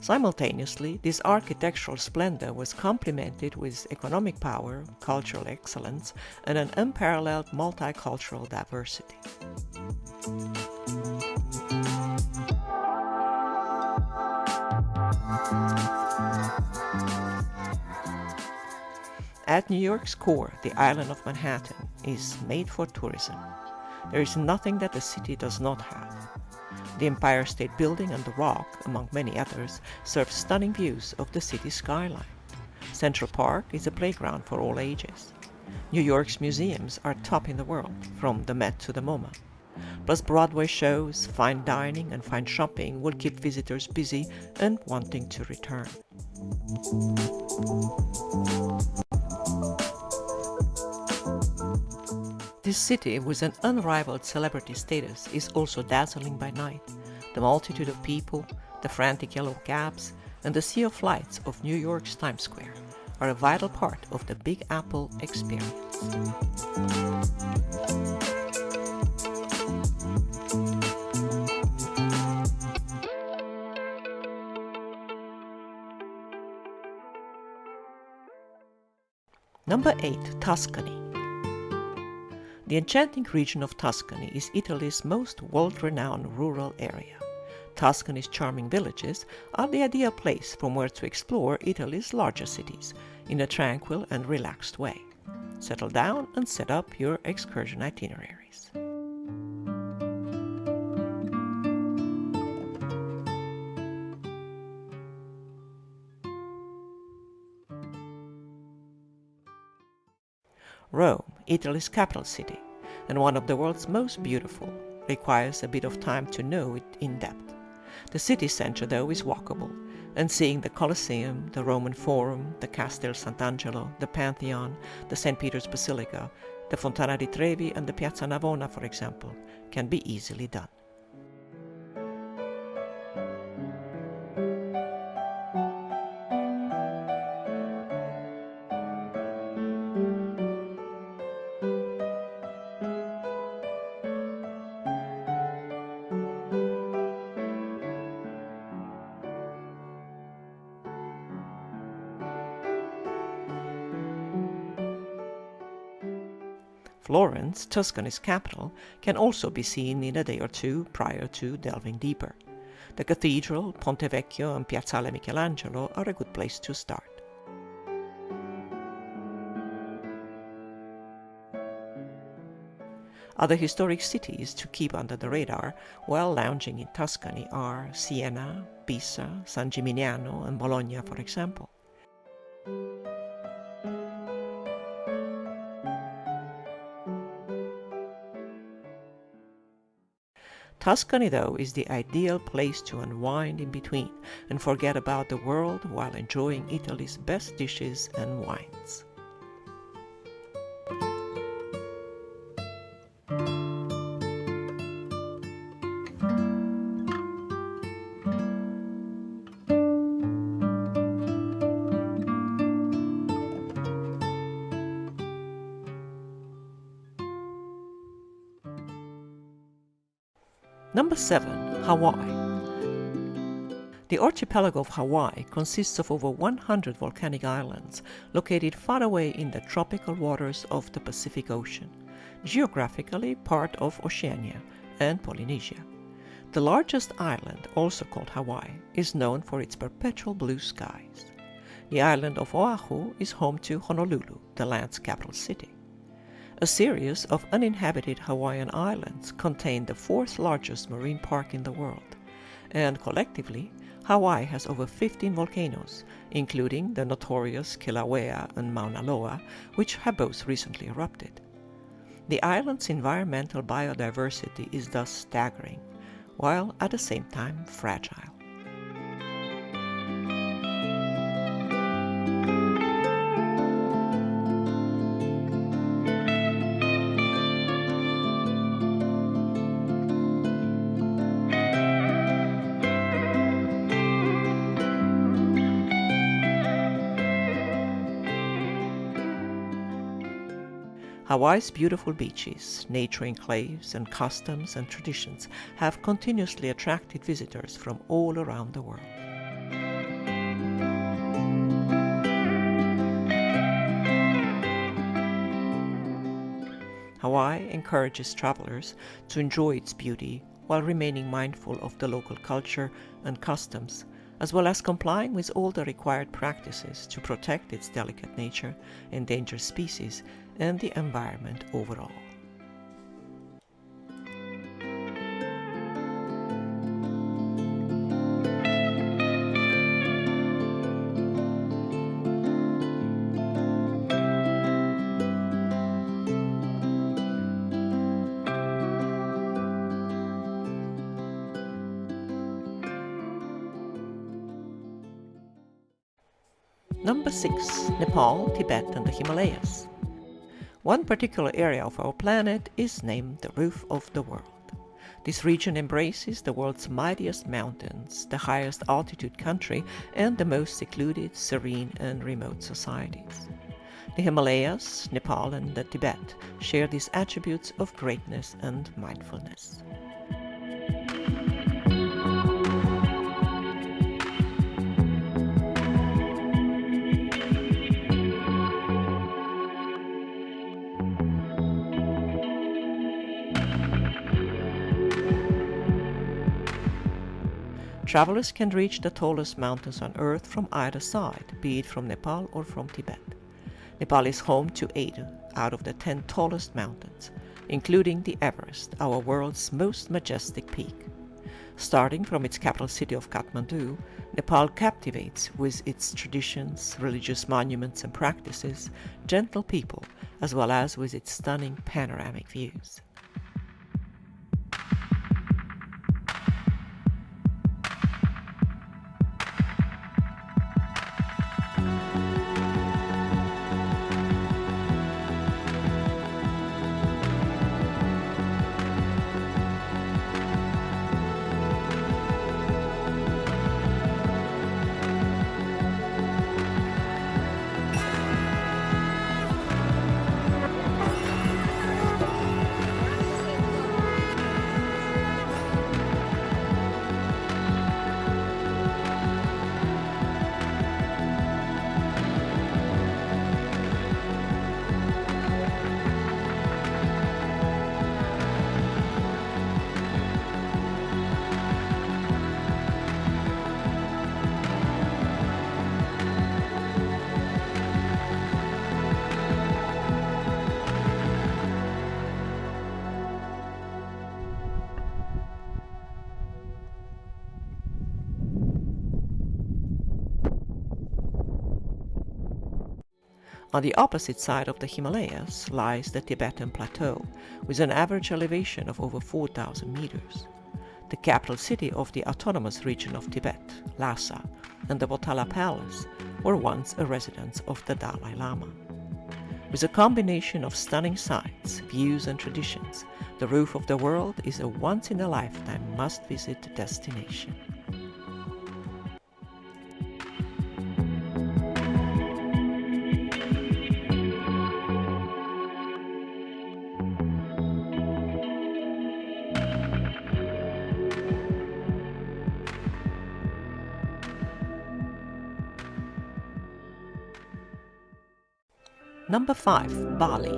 Simultaneously, this architectural splendor was complemented with economic power, cultural excellence, and an unparalleled multicultural diversity. At New York's core, the island of Manhattan is made for tourism. There is nothing that the city does not have. The Empire State Building and the Rock, among many others, serve stunning views of the city's skyline. Central Park is a playground for all ages. New York's museums are top in the world, from the Met to the MoMA. Plus Broadway shows, fine dining, and fine shopping will keep visitors busy and wanting to return. This city, with an unrivaled celebrity status, is also dazzling by night. The multitude of people, the frantic yellow cabs, and the sea of lights of New York's Times Square are a vital part of the Big Apple experience. Number 8. Tuscany. The enchanting region of Tuscany is Italy's most world-renowned rural area. Tuscany's charming villages are the ideal place from where to explore Italy's larger cities in a tranquil and relaxed way. Settle down and set up your excursion itineraries. Rome, Italy's capital city, and one of the world's most beautiful, requires a bit of time to know it in depth. The city center, though, is walkable, and seeing the Colosseum, the Roman Forum, the Castel Sant'Angelo, the Pantheon, the St. Peter's Basilica, the Fontana di Trevi, and the Piazza Navona, for example, can be easily done. Florence, Tuscany's capital, can also be seen in a day or two prior to delving deeper. The cathedral, Ponte Vecchio, and Piazzale Michelangelo are a good place to start. Other historic cities to keep under the radar while lounging in Tuscany are Siena, Pisa, San Gimignano, and Bologna, for example. Tuscany, though, is the ideal place to unwind in between and forget about the world while enjoying Italy's best dishes and wines. Number 7. Hawaii. The archipelago of Hawaii consists of over 100 volcanic islands located far away in the tropical waters of the Pacific Ocean, geographically part of Oceania and Polynesia. The largest island, also called Hawaii, is known for its perpetual blue skies. The island of Oahu is home to Honolulu, the land's capital city. A series of uninhabited Hawaiian islands contain the fourth largest marine park in the world, and collectively, Hawaii has over 15 volcanoes, including the notorious Kilauea and Mauna Loa, which have both recently erupted. The island's environmental biodiversity is thus staggering, while at the same time fragile. Hawaii's beautiful beaches, nature enclaves, and customs and traditions have continuously attracted visitors from all around the world. Hawaii encourages travelers to enjoy its beauty while remaining mindful of the local culture and customs, as well as complying with all the required practices to protect its delicate nature, endangered species, and the environment overall. Number 6. Nepal, Tibet, and the Himalayas. One particular area of our planet is named the Roof of the World. This region embraces the world's mightiest mountains, the highest altitude country, and the most secluded, serene, and remote societies. The Himalayas, Nepal, and the Tibet share these attributes of greatness and mindfulness. Travelers can reach the tallest mountains on Earth from either side, be it from Nepal or from Tibet. Nepal is home to 8 out of the 10 tallest mountains, including the Everest, our world's most majestic peak. Starting from its capital city of Kathmandu, Nepal captivates with its traditions, religious monuments and practices, gentle people, as well as with its stunning panoramic views. On the opposite side of the Himalayas lies the Tibetan Plateau, with an average elevation of over 4,000 meters. The capital city of the autonomous region of Tibet, Lhasa, and the Potala Palace were once a residence of the Dalai Lama. With a combination of stunning sights, views and traditions, the Roof of the World is a once-in-a-lifetime must-visit destination. Number 5. Bali.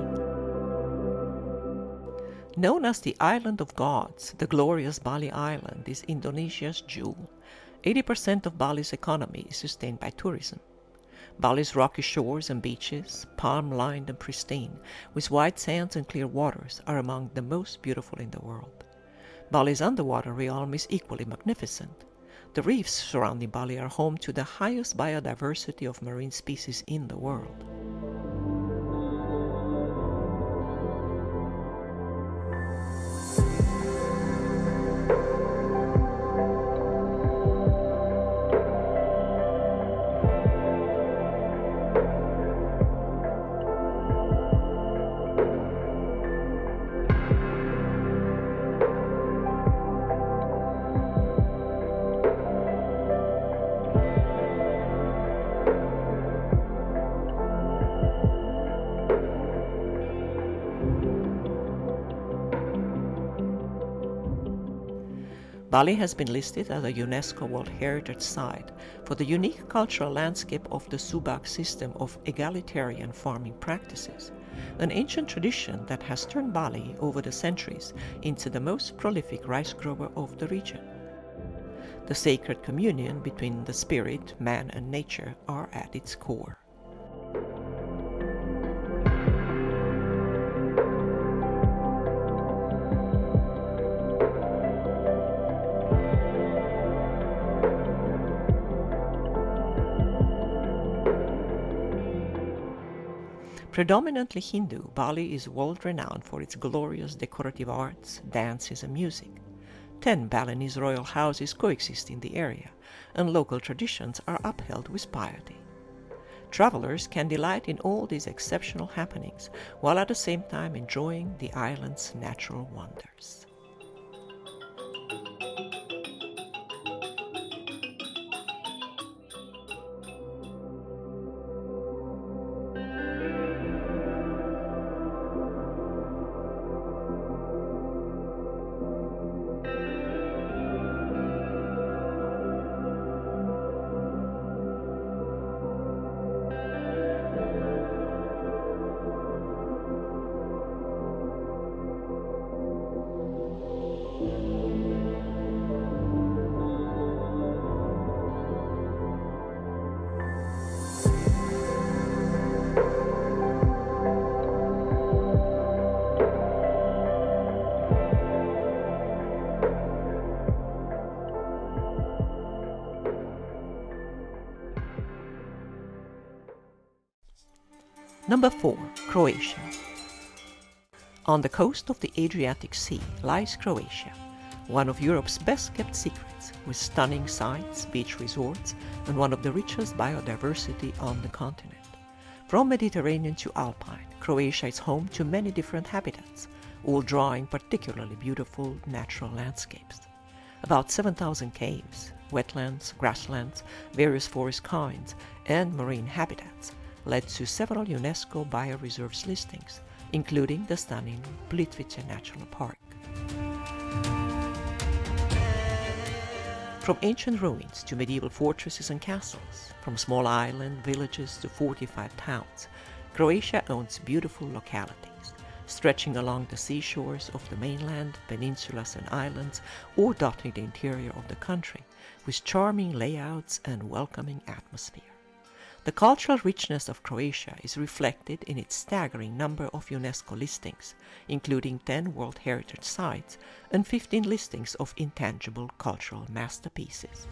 Known as the Island of Gods, the glorious Bali Island is Indonesia's jewel. 80% of Bali's economy is sustained by tourism. Bali's rocky shores and beaches, palm-lined and pristine, with white sands and clear waters, are among the most beautiful in the world. Bali's underwater realm is equally magnificent. The reefs surrounding Bali are home to the highest biodiversity of marine species in the world. Bali has been listed as a UNESCO World Heritage Site for the unique cultural landscape of the Subak system of egalitarian farming practices, an ancient tradition that has turned Bali over the centuries into the most prolific rice grower of the region. The sacred communion between the spirit, man and nature are at its core. Predominantly Hindu, Bali is world-renowned for its glorious decorative arts, dances and music. 10 Balinese royal houses coexist in the area, and local traditions are upheld with piety. Travelers can delight in all these exceptional happenings, while at the same time enjoying the island's natural wonders. Number 4. Croatia. On the coast of the Adriatic Sea lies Croatia, one of Europe's best-kept secrets, with stunning sights, beach resorts, and one of the richest biodiversity on the continent. From Mediterranean to Alpine, Croatia is home to many different habitats, all drawing particularly beautiful natural landscapes. About 7,000 caves, wetlands, grasslands, various forest kinds, and marine habitats led to several UNESCO bioreserves listings, including the stunning Plitvice National Park. From ancient ruins to medieval fortresses and castles, from small island villages to fortified towns, Croatia owns beautiful localities, stretching along the seashores of the mainland, peninsulas and islands, or dotting the interior of the country, with charming layouts and welcoming atmosphere. The cultural richness of Croatia is reflected in its staggering number of UNESCO listings, including 10 World Heritage Sites and 15 listings of intangible cultural masterpieces.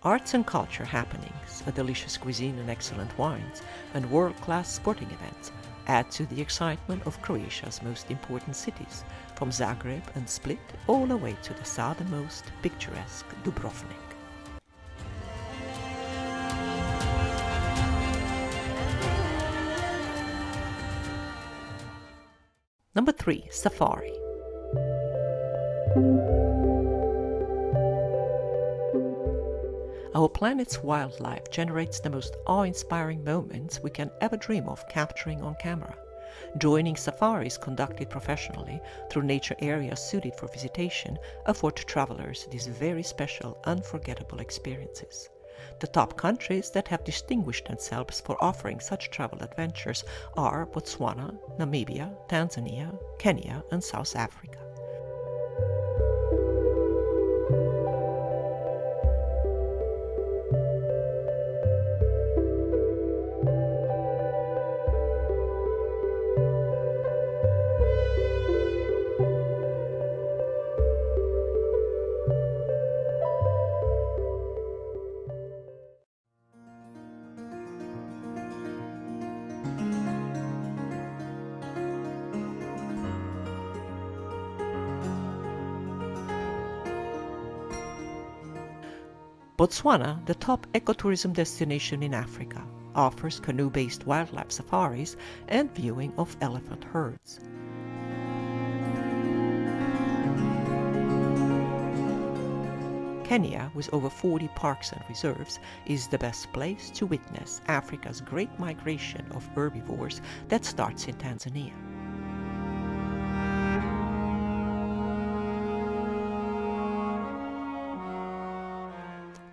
Arts and culture happenings, a delicious cuisine and excellent wines, and world-class sporting events add to the excitement of Croatia's most important cities, from Zagreb and Split all the way to the southernmost picturesque Dubrovnik. Number 3. Safari. Our planet's wildlife generates the most awe-inspiring moments we can ever dream of capturing on camera. Joining safaris conducted professionally through nature areas suited for visitation afford travelers these very special, unforgettable experiences. The top countries that have distinguished themselves for offering such travel adventures are Botswana, Namibia, Tanzania, Kenya, and South Africa. Botswana, the top ecotourism destination in Africa, offers canoe-based wildlife safaris and viewing of elephant herds. Kenya, with over 40 parks and reserves, is the best place to witness Africa's great migration of herbivores that starts in Tanzania.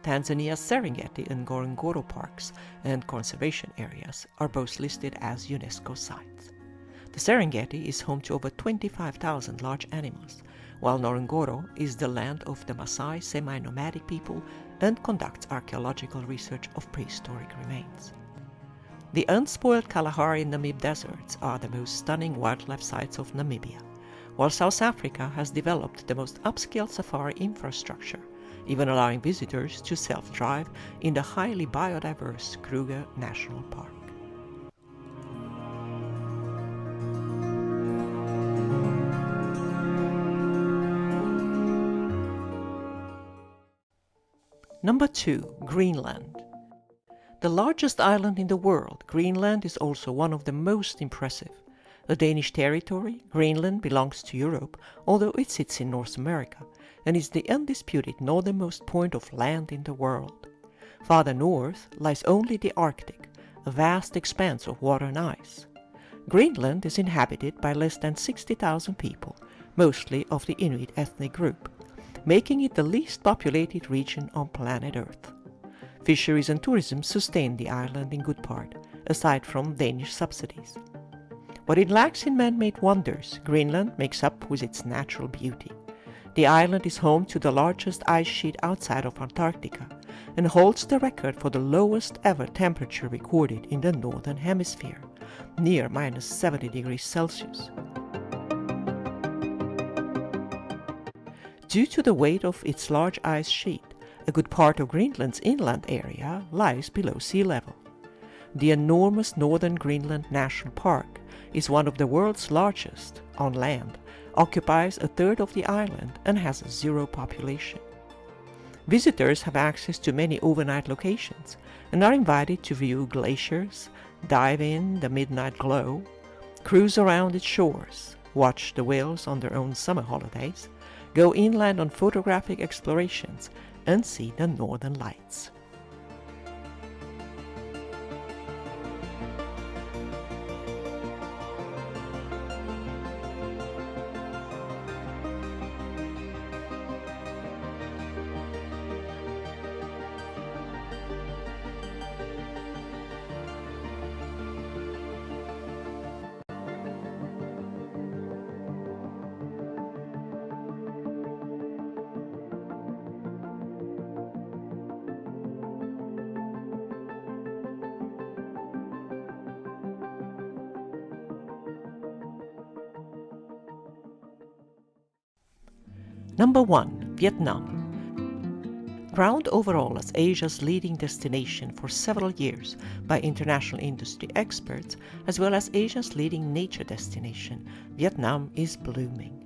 Tanzania's Serengeti and Ngorongoro parks and conservation areas are both listed as UNESCO sites. The Serengeti is home to over 25,000 large animals, while Ngorongoro is the land of the Maasai semi-nomadic people and conducts archaeological research of prehistoric remains. The unspoiled Kalahari and Namib deserts are the most stunning wildlife sites of Namibia, while South Africa has developed the most upscale safari infrastructure, even allowing visitors to self-drive in the highly biodiverse Kruger National Park. Number 2. Greenland. The largest island in the world, Greenland is also one of the most impressive. A Danish territory, Greenland belongs to Europe, although it sits in North America, and is the undisputed northernmost point of land in the world. Farther north lies only the Arctic, a vast expanse of water and ice. Greenland is inhabited by less than 60,000 people, mostly of the Inuit ethnic group, making it the least populated region on planet Earth. Fisheries and tourism sustain the island in good part, aside from Danish subsidies. What it lacks in man-made wonders, Greenland makes up with its natural beauty. The island is home to the largest ice sheet outside of Antarctica and holds the record for the lowest ever temperature recorded in the northern hemisphere, near minus 70 degrees Celsius. Due to the weight of its large ice sheet, a good part of Greenland's inland area lies below sea level. The enormous Northern Greenland National Park is one of the world's largest on land, occupies a third of the island, and has a zero population. Visitors have access to many overnight locations and are invited to view glaciers, dive in the midnight glow, cruise around its shores, watch the whales on their own summer holidays, go inland on photographic explorations, and see the northern lights. Number 1. Vietnam. Crowned overall as Asia's leading destination for several years by international industry experts, as well as Asia's leading nature destination, Vietnam is blooming.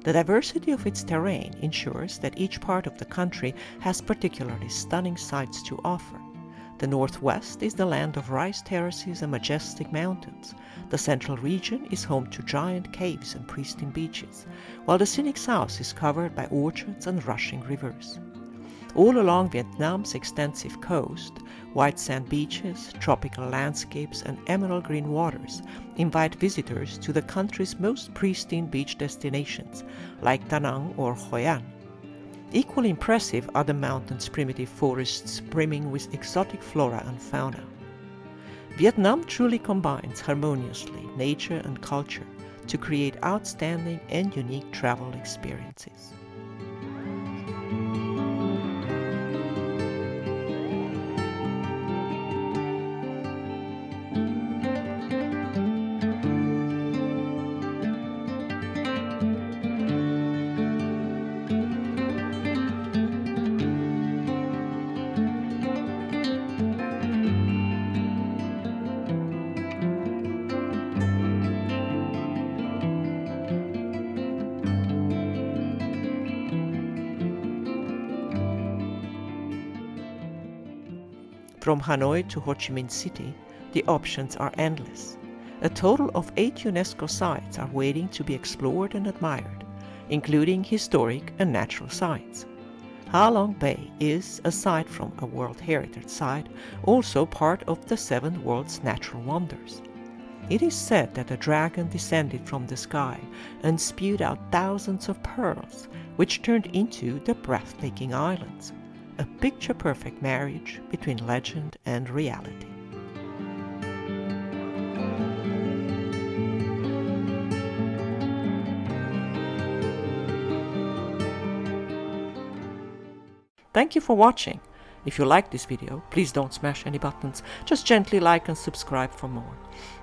The diversity of its terrain ensures that each part of the country has particularly stunning sights to offer. The northwest is the land of rice terraces and majestic mountains. The central region is home to giant caves and pristine beaches, while the scenic south is covered by orchards and rushing rivers. All along Vietnam's extensive coast, white sand beaches, tropical landscapes, and emerald green waters invite visitors to the country's most pristine beach destinations, like Da Nang or Hoi An. Equally impressive are the mountain's primitive forests brimming with exotic flora and fauna. Vietnam truly combines harmoniously nature and culture to create outstanding and unique travel experiences. From Hanoi to Ho Chi Minh City, the options are endless. A total of 8 UNESCO sites are waiting to be explored and admired, including historic and natural sites. Ha Long Bay is, aside from a World Heritage Site, also part of the 7 World's Natural Wonders. It is said that a dragon descended from the sky and spewed out thousands of pearls, which turned into the breathtaking islands. A picture-perfect marriage between legend and reality. Thank you for watching. If you liked this video, please don't smash any buttons. Just gently like and subscribe for more.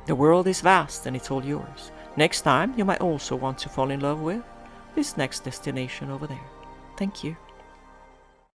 The world is vast and it's all yours. Next time, you might also want to fall in love with this next destination over there. Thank you.